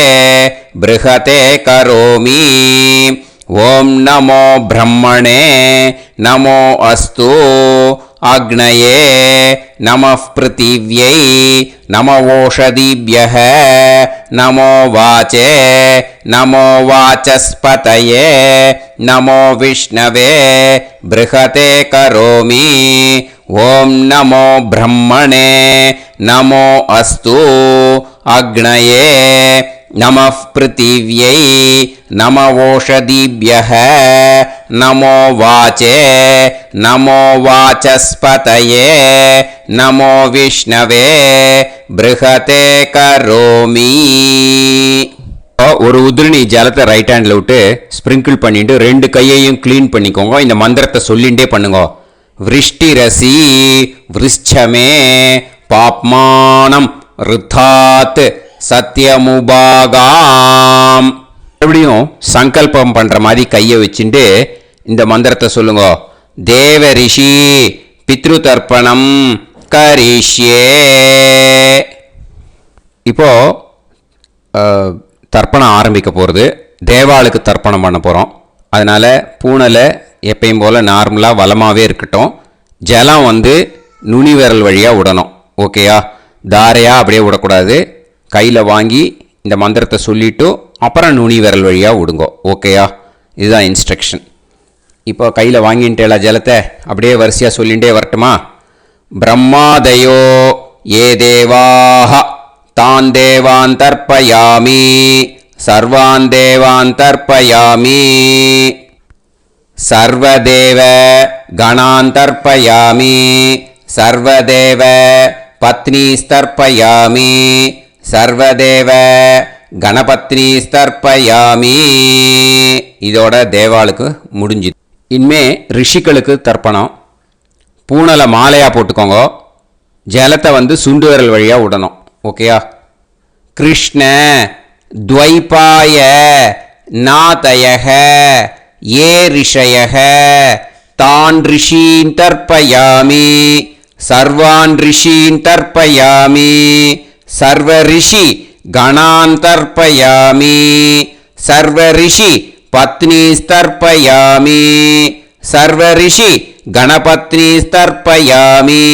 ப்ருஹதே கரோமி. ஓம் நமோ பிரம்மணே நமோ அஸ்து அக்னயே நமः பிருத்திவ்யை நமவோஷதிभ्यः நமோ வாச்சே நமோ வாசஸ்பதயே நமோ விஷ்ணவே ப்ருஹதே கரோமி. ஓம் நமோ பிரம்மணே நமோ அஸ்து அக்னயே நமः பிருத்திவ்யை நமவோஷதிभ्यः நமோ வாச்சே நமோ வாசஸ்பதயே நமோ விஷ்ணவே ப்ருஹதே கரோமி. ஒரு உதிரணி ஜலத்தை ரைட் ஹேண்டில் விட்டு ஸ்ப்ரிங்கிள் பண்ணிட்டு 2 கையையும் க்ளீன் பண்ணிக்கோங்க. இந்த மந்திரத்தை சொல்லிகிட்டே பண்ணுங்க. விருஷ்டிரசி விருஷ்சமே பாப்மானம் ருத்தாத் சத்யமுபாகாம். மறுபடியும் சங்கல்பம் பண்ணுற மாதிரி கையை வச்சுட்டு இந்த மந்திரத்தை சொல்லுங்க. தேவ ரிஷி பித்ரு தர்ப்பணம் கரிஷ்யே. இப்போ தர்ப்பணம் ஆரம்பிக்க போகிறது. தேவாளுக்கு தர்ப்பணம் பண்ண போகிறோம். அதனால் பூனலை எப்பயும் போல் நார்மலாக வளமாகவே இருக்கட்டும். ஜலம் நுனி விரல் வழியாக விடணும். ஓகேயா? தாரையாக அப்படியே விடக்கூடாது. கையில் வாங்கி இந்த மந்திரத்தை சொல்லிவிட்டு அப்புறம் நுனி விரல் வழியாக விடுங்கோ. ஓகேயா? இதுதான் இன்ஸ்ட்ரக்ஷன். இப்போ கையில் வாங்கிட்டேல ஜலத்தை அப்படியே வரிசையாக சொல்லிகிட்டே வரட்டுமா? பிரம்மாதயோ ஏ தேவாஹ தான் தேவான் தர்ப்பயாமி சர்வான் தேவான் தர்ப்பயாமி சர்வதேவ கணான் தர்ப்பயாமி சர்வதேவ பத்னீஸ்தர்ப்பயாமி சர்வதேவ கணபத்னீஸ்தர்ப்பயாமி. இதோட தேவாளுக்கு முடிஞ்சுது. இனிமே ரிஷிகளுக்கு தர்ப்பணம். பூனலை மாலையாக போட்டுக்கோங்க. ஜலத்தை வந்து சுண்டு விரல் வழியாக விடணும். ஓகேயா? கிருஷ்ண துவைபாய நாதயக ஏ ரிஷயக தான் ரிஷீன் தர்ப்பயாமி சர்வான் ரிஷீன் தர்ப்பயாமி சர்வ ரிஷி கணான் தர்ப்பயாமி சர்வ ரிஷி பத்னீஸ்தர்ப்பயாமி சர்வ ரிஷி கணபத்னீஸ்தர்ப்பயாமி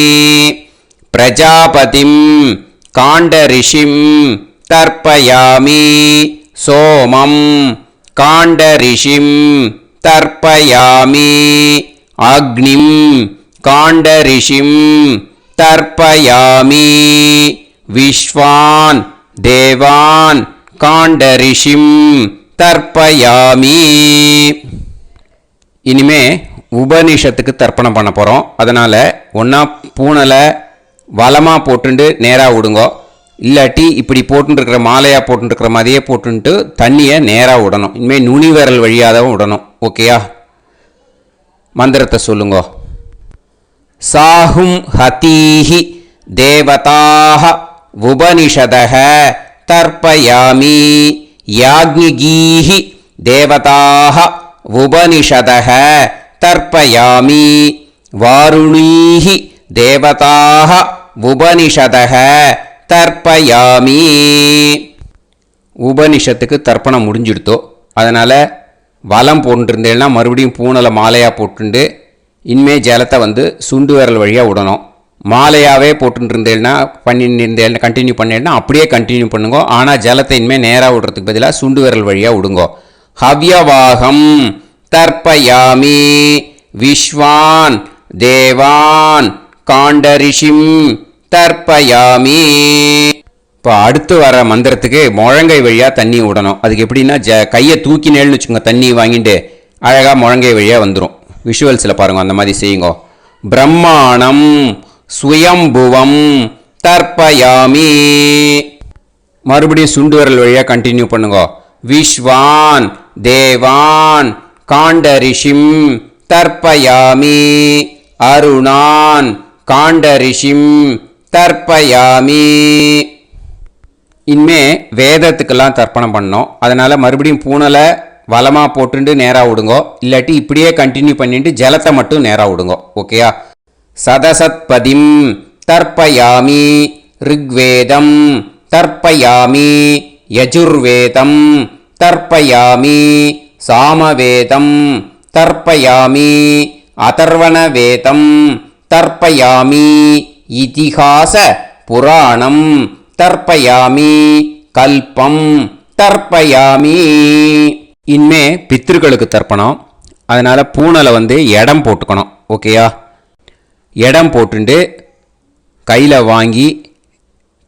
பிரஜாபதிம் காண்டரிஷிம் தர்ப்பயாமி சோமம் காண்டரிஷிம் தர்ப்பயாமி அக்னிம் காண்டரிஷிம் தர்ப்பயாமி விஸ்வான் தேவான் காண்டரிஷிம் தர்ப்பயாமி. இனிமே உபனிஷத்துக்கு தர்ப்பணம் பண்ண போகிறோம். அதனால் ஒன்றா பூனலை வலமாக போட்டுண்டு நேராக விடுங்கோ, இல்லாட்டி இப்படி போட்டுருக்கிற மாலையாக போட்டுருக்கிற மாதிரியே போட்டுன்ட்டு தண்ணியை நேராக விடணும். இனிமேல் நுனி விரல் வழியாக தான் விடணும். ஓகேயா? மந்திரத்தை சொல்லுங்கோ. சாஹும் ஹதீஹி தேவதாக உபனிஷதக தர்ப்பயாமி யாக்ஞிகீஹி தேவதாக உபனிஷதக தர்ப்பயாமி வாருணீஹி தேவதாக உபனிஷதக தர்ப்பயாமி. உபனிஷத்துக்கு தர்ப்பணம் முடிஞ்சிடுத்தோ, அதனால் வலம் போட்டுருந்தேன்னா மறுபடியும் பூனலை மாலையாக போட்டுண்டு இனிமே ஜலத்தை வந்து சுண்டு விரல் வழியாக விடணும். மாலையாகவே போட்டுருந்தேன்னா பண்ணிருந்தேன் கண்டினியூ பண்ணேன்னா அப்படியே கண்டினியூ பண்ணுங்க. ஆனால் ஜலத்தை இனிமேல் நேராக விடுறதுக்கு பதிலாக சுண்டு விரல் வழியாக விடுங்கோ. ஹவ்யவாகம் தர்ப்பயாமி விஸ்வான் தேவான் காண்டரிஷிம் தர்ப்பயாமி. இப்போ அடுத்து வர மந்திரத்துக்கு முழங்கை வழியாக தண்ணி விடணும். அதுக்கு எப்படின்னா கையை தூக்கினேன்னு வச்சுக்கோங்க, தண்ணி வாங்கிட்டு அழகாக முழங்கை வழியாக வந்துடும். விஷுவல்ஸில் பாருங்க, அந்த மாதிரி செய்யுங்க. பிரம்மாணம் சுயம்புவம் தர்ப்பயாமி. மறுபடியும் சுண்டு விரல் வழியாக கண்டினியூ பண்ணுங்க. விஸ்வான் தேவான் காண்டரிஷிம் தர்ப்பயாமி அருணான் காண்டரிஷிம் தர்ப்பயாமி. இனிமே வேதத்துக்கெல்லாம் தர்ப்பணம் பண்ணோம். அதனால் மறுபடியும் பூனலை வலமாக போட்டுட்டு நேராக விடுங்கோ, இல்லாட்டி இப்படியே கண்டினியூ பண்ணிட்டு ஜலத்தை மட்டும் நேராக விடுங்கோ. ஓகேயா? சதசத்பதிம் தர்ப்பயாமி ரிக்வேதம் தர்ப்பயாமி யஜுர்வேதம் தர்ப்பயாமி சாமவேதம் தர்ப்பயாமி அதர்வணவேதம் தர்ப்பயாமி இதிஹாச புராணம் தர்ப்பயாமி கல்பம் தர்ப்பயாமி. இனிமே பித்ருக்களுக்கு தர்ப்பணம். அதனால் பூனலை வந்து இடம் போட்டுக்கணும். ஓகேயா? இடம் போட்டுண்டு கையில் வாங்கி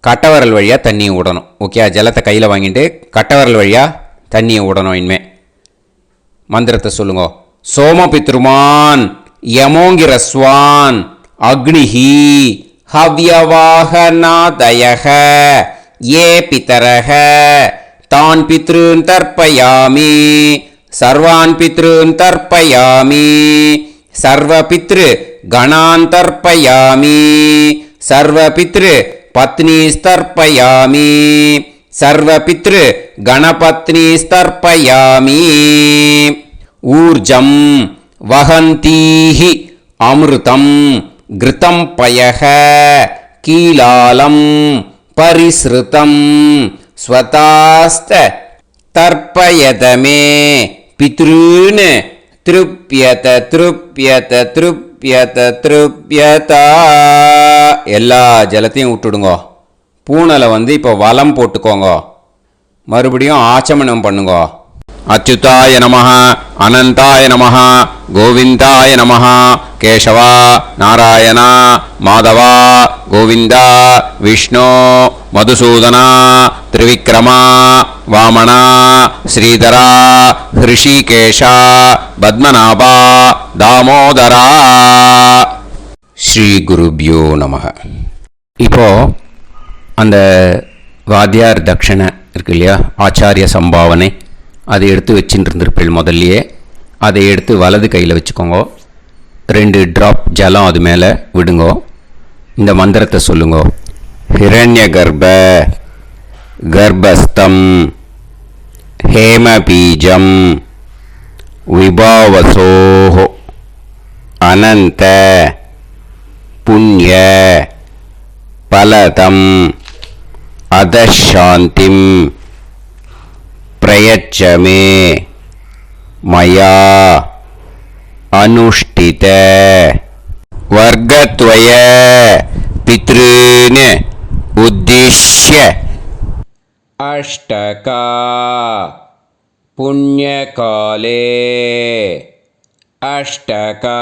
கட்டவரல் வழியாக தண்ணியை விடணும். ஓகே? ஜலத்தை கையில் வாங்கிட்டு கட்டவரல் வழியாக தண்ணியை விடணும். இனிமே மந்திரத்தை சொல்லுங்க. சோமபித்ருமான் யமோங்கிரஸ்வான் அக்னிஹி ஹவ்யவாகநாதயக ஏ பிதரக தான் பித்ருன் தர்ப்பயாமி சர்வான் பித்ருன் தர்ப்பயாமி சர்வ பித்ரு கணான் தர்ப்பயாமி சர்வ பித்ரு பத்னீஸ்தர்ப்பயாமி சர்வ பித்ரு கணபத்னீஸ்தர்ப்பயாமி. ஊர்ஜம் வஹந்தீஹி அமிர்தம் கிருதம் பயக கீலாலம் பரிஸ்ருதம் ஸ்வதாஸ்த தர்ப்பயதமே பித்ருன் திருப்யத திருப்யத திருப்யத திருப்யதா. எல்லா ஜலத்தையும் விட்டுடுங்கோ. பூனலை வந்து இப்போ வலம் போட்டுக்கோங்க. மறுபடியும் ஆச்சமனம் பண்ணுங்க. அச்சுதாய நமஹ அனந்தாய நமஹ கோவிந்தாய நமஹ கேசவா நாராயணா மாதவா கோவிந்தா விஷ்ணு மதுசூதனா திரிவிக்ரமா வாமனா ஸ்ரீதரா ஹிருஷிகேஷா பத்மநாபா தாமோதரா. ஸ்ரீ குருப்யோ நமஹ. இப்போ அந்த வாத்தியார் தட்சணை இருக்கு இல்லையா, ஆச்சாரிய சம்பாவனை, அதை எடுத்து வச்சுட்டு இருந்திருப்பேன் முதல்லையே. அதை எடுத்து வலது கையில் வச்சுக்கோங்க. 2 ட்ராப் ஜலம் அது மேலே விடுங்கோ. இந்த மந்திரத்தை சொல்லுங்க. ஹிரண்ய கர்ப்ப கர்ப்பஸ்தம் ஹேமபீஜம் விபாவசோஹோ அனந்த புண்ணிய பலதம் அதசாந்திம் பிரயச்சமே மயா அனுஷ்டித வர்க்கத்வய பித்ருன் உத்திஷ்ய அஷ்டகா புண்ணியகாலே அஷ்டகா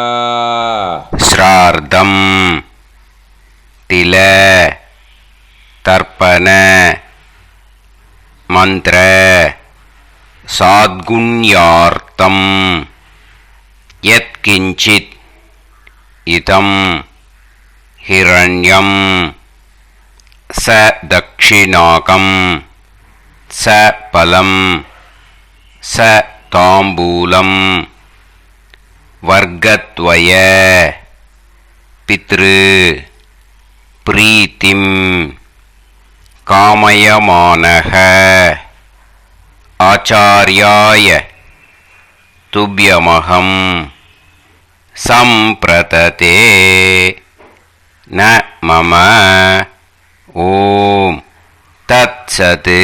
ஸ்ரார்த்தம் தில தர்ப்பண மந்திர சாத்குண்யார்த்தம் யத்கிஞ்சித் இதம் ஹிரண்யம் ச தக்ஷிணாகம் ச பலம் ச தாம்பூலம் வர்க்கத்வய பித்ரு பிரீத்திம் காமயமானஹ ஆச்சார்யாய துப்யமகம் சம்பிரததே ந மம ஓம் தத்சத்.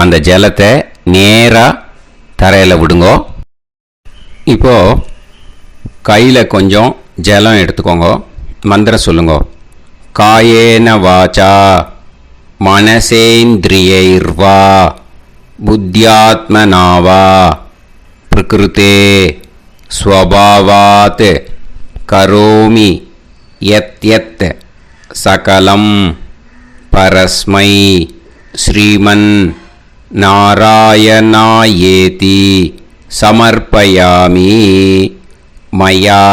அந்த ஜலத்தை நேராக தரையில் விடுங்கோ. இப்போ கையில் கொஞ்சம் ஜலம் எடுத்துக்கோங்க. மந்திரம் சொல்லுங்க. காயேன வாச்சா மனசேந்திரியைர்வா புத்தியாத்மனாவா பிரகிருதே ஸ்வபாவாத் கரோமி யத் யத் சகலம் பரஸ்மை ஸ்ரீமன் நாராயணாயேதி சமர்ப்பயாமி மயா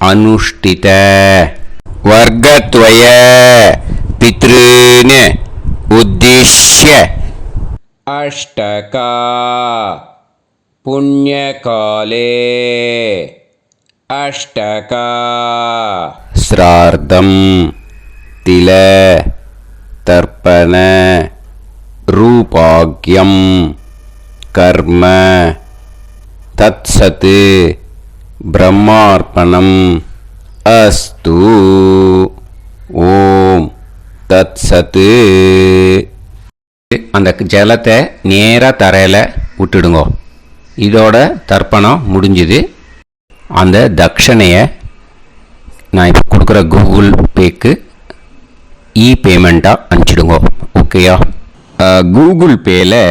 அனுஷ்டித வர்க்கத்வய பித்ருன் உத்திஷ்ய அஷ்டகா புண்ணியகாலே அஷ்டகா ஸ்ரார்த்தம் தில தர்ப்பண ரூபாக்யம் கர்ம தத்சத் பிரம்மார்ப்பணம் அஸ்து. ஓம் தத்சத். அந்த ஜலத்தை நேராக தரையில் விட்டுடுங்கோ. இதோட தர்ப்பணம் முடிஞ்சுது. அந்த தட்சணையை நான் இப்போ கொடுக்குற கூகுள் பேக்கு பேமெண்ட்டாக அனுப்பிச்சிடுங்க. ஓகேயா? கூகுள் பேயில்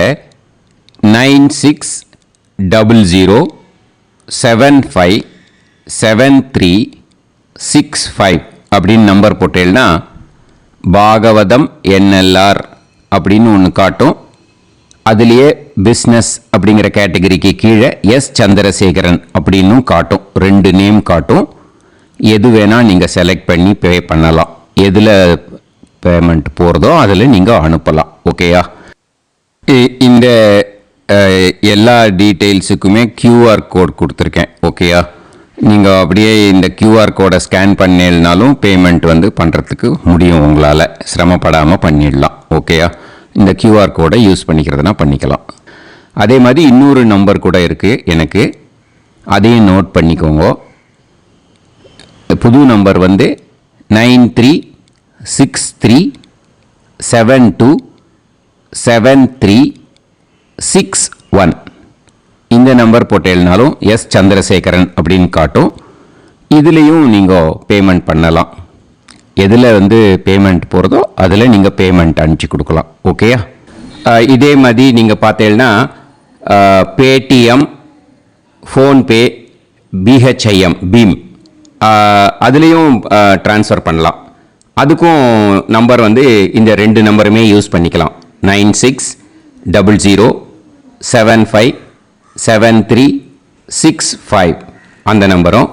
9600757365 அப்படின்னு நம்பர் போட்டேன்னா பாகவதம் என்எல்ஆர் அப்படின்னு ஒன்று காட்டும். அதுலேயே பிஸ்னஸ் அப்படிங்கிற கேட்டகரிக்கு கீழே எஸ் சந்திரசேகரன் அப்படின்னும் காட்டும். 2 நேம் காட்டும். எது வேணால் நீங்கள் செலக்ட் பண்ணி பே பண்ணலாம். எதில் பேமெண்ட் போகிறதோ அதில் நீங்கள் அனுப்பலாம். ஓகேயா? இந்த எல்லா டீட்டெயில்ஸுக்குமே QR கோட் கொடுத்துருக்கேன். ஓகேயா? நீங்கள் அப்படியே இந்த QR கோடை ஸ்கேன் பண்ணினாலும் பேமெண்ட் பண்ணுறதுக்கு முடியும். உங்களால் சிரமப்படாமல் பண்ணிடலாம். ஓகேயா? இந்த QR கோடை யூஸ் பண்ணிக்கிறதுனா பண்ணிக்கலாம். அதே மாதிரி இன்னொரு நம்பர் கூட இருக்குது எனக்கு. அதையும் நோட் பண்ணிக்கோங்க. புது நம்பர் 9363727361. இந்த நம்பர் போட்டேன்னாலும் எஸ் சந்திரசேகரன் அப்படின்னு காட்டும். இதுலேயும் நீங்கள் பேமெண்ட் பண்ணலாம். எதில் பேமெண்ட் போகிறதோ அதில் நீங்கள் பேமெண்ட் அனுப்பிச்சி கொடுக்கலாம். ஓகேயா? இதே மாதிரி நீங்கள் பார்த்தீங்கன்னா பேடிஎம், ஃபோன்பே, பிஹெச்ஐஎம், பீம் அதுலேயும் ட்ரான்ஸ்ஃபர் பண்ணலாம். அதுக்கும் நம்பர் இந்த 2 நம்பருமே யூஸ் பண்ணிக்கலாம். 9600757365 அந்த நம்பரும்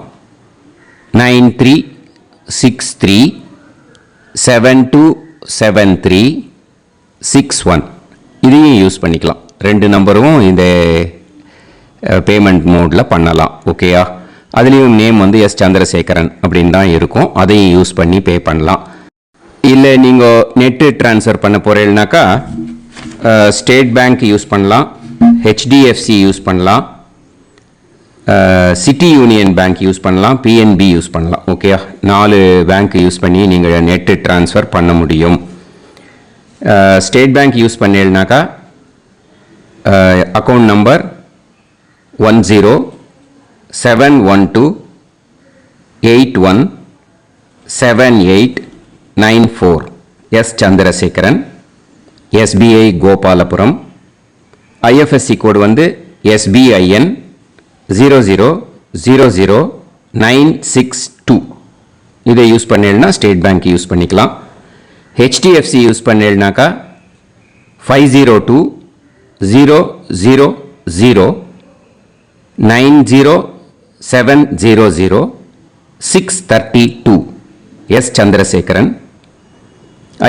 9363727361 இதையும் யூஸ் பண்ணிக்கலாம். 2 நம்பரும் இந்த பேமெண்ட் மோடில் பண்ணலாம். ஓகேயா? அதுலேயும் நேம் வந்து எஸ் சந்திரசேகரன் அப்படின்னு தான் இருக்கும். அதையும் யூஸ் பண்ணி பே பண்ணலாம். இல்லை நீங்கள் நெட்டு ட்ரான்ஸ்ஃபர் பண்ண போகிறீங்கனாக்கா ஸ்டேட் பேங்க் யூஸ் பண்ணலாம், ஹெச்டிஎஃப்சி யூஸ் பண்ணலாம், சிட்டி யூனியன் பேங்க் யூஸ் பண்ணலாம், பிஎன்பி யூஸ் பண்ணலாம். ஓகே, 4 பேங்க் யூஸ் பண்ணி நீங்கள் நெட்டு ட்ரான்ஸ்ஃபர் பண்ண முடியும். ஸ்டேட் பேங்க் யூஸ் பண்ணீங்கனாக்கா account number 1071281789 S Chandrasekaran, SBI Gopalapuram. IFSC code வந்து SBIN 0000962. இதை யூஸ் பண்ணீங்கன்னா ஸ்டேட் பேங்க் யூஸ் பண்ணிக்கலாம். ஹெச்டிஎஃப்சி யூஸ் பண்ணீங்கனாக்கா 5020090700 எஸ் சந்திரசேகரன்.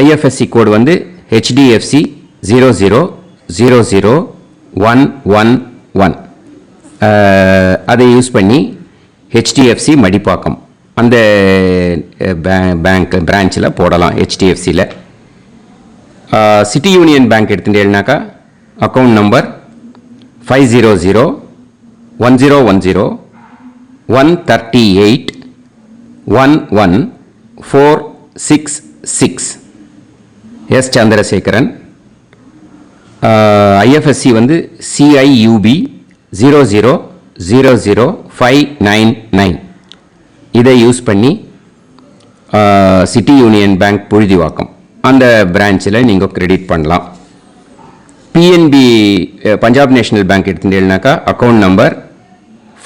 ஐஎஃப்எஸ்சி கோடு வந்து HDFC 0000111. அதை யூஸ் பண்ணி HDFC மடிப்பாக்கம் அந்த பேங்க் பிரான்ச்சில் போடலாம். HDFCயில் சிட்டி யூனியன் பேங்க் எடுத்துட்டேன்னாக்கா account number 5001001114666 S Chandrasekaran. IFSC வந்து CIUB 0000599. இதை யூஸ் பண்ணி சிட்டி யூனியன் பேங்க் புழுதிவாக்கம் அந்த பிரான்ச்சில் நீங்கள் கிரெடிட் பண்ணலாம். பிஎன்பி பஞ்சாப் நேஷனல் பேங்க் எடுத்துட்டீங்கன்னாக்கா account number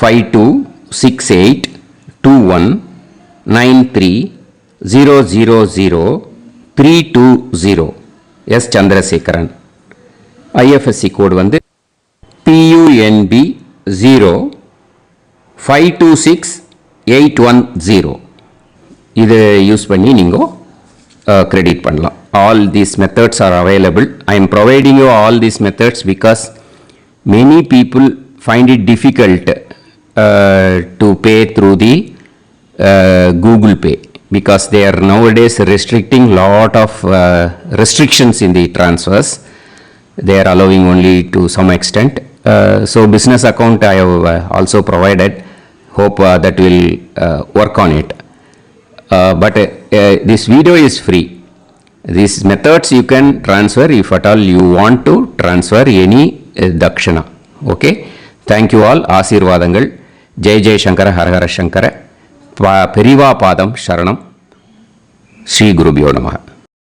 52682193000320 S Chandrasekaran. IFSC code வந்து PUNB 0526810. இதை யூஸ் பண்ணி நீங்கள் கிரெடிட் பண்ணலாம். All these methods are available. I am providing you all these methods because many people find it difficult to pay through the Google Pay because they are nowadays restricting lot of restrictions in the transfers. They are allowing only to some extent. So business account I have also provided. Hope that will work on it. But this video is free. These methods you can transfer if at all you want to transfer any dakshana. Okay. Thank you all. ஆசீர்வாதங்கள். ஜெய் ஜெய் சங்கர ஹர ஹர சங்கர. பெரிவா பாதம் சரணம். ஸ்ரீ குருபியோ நமஹ.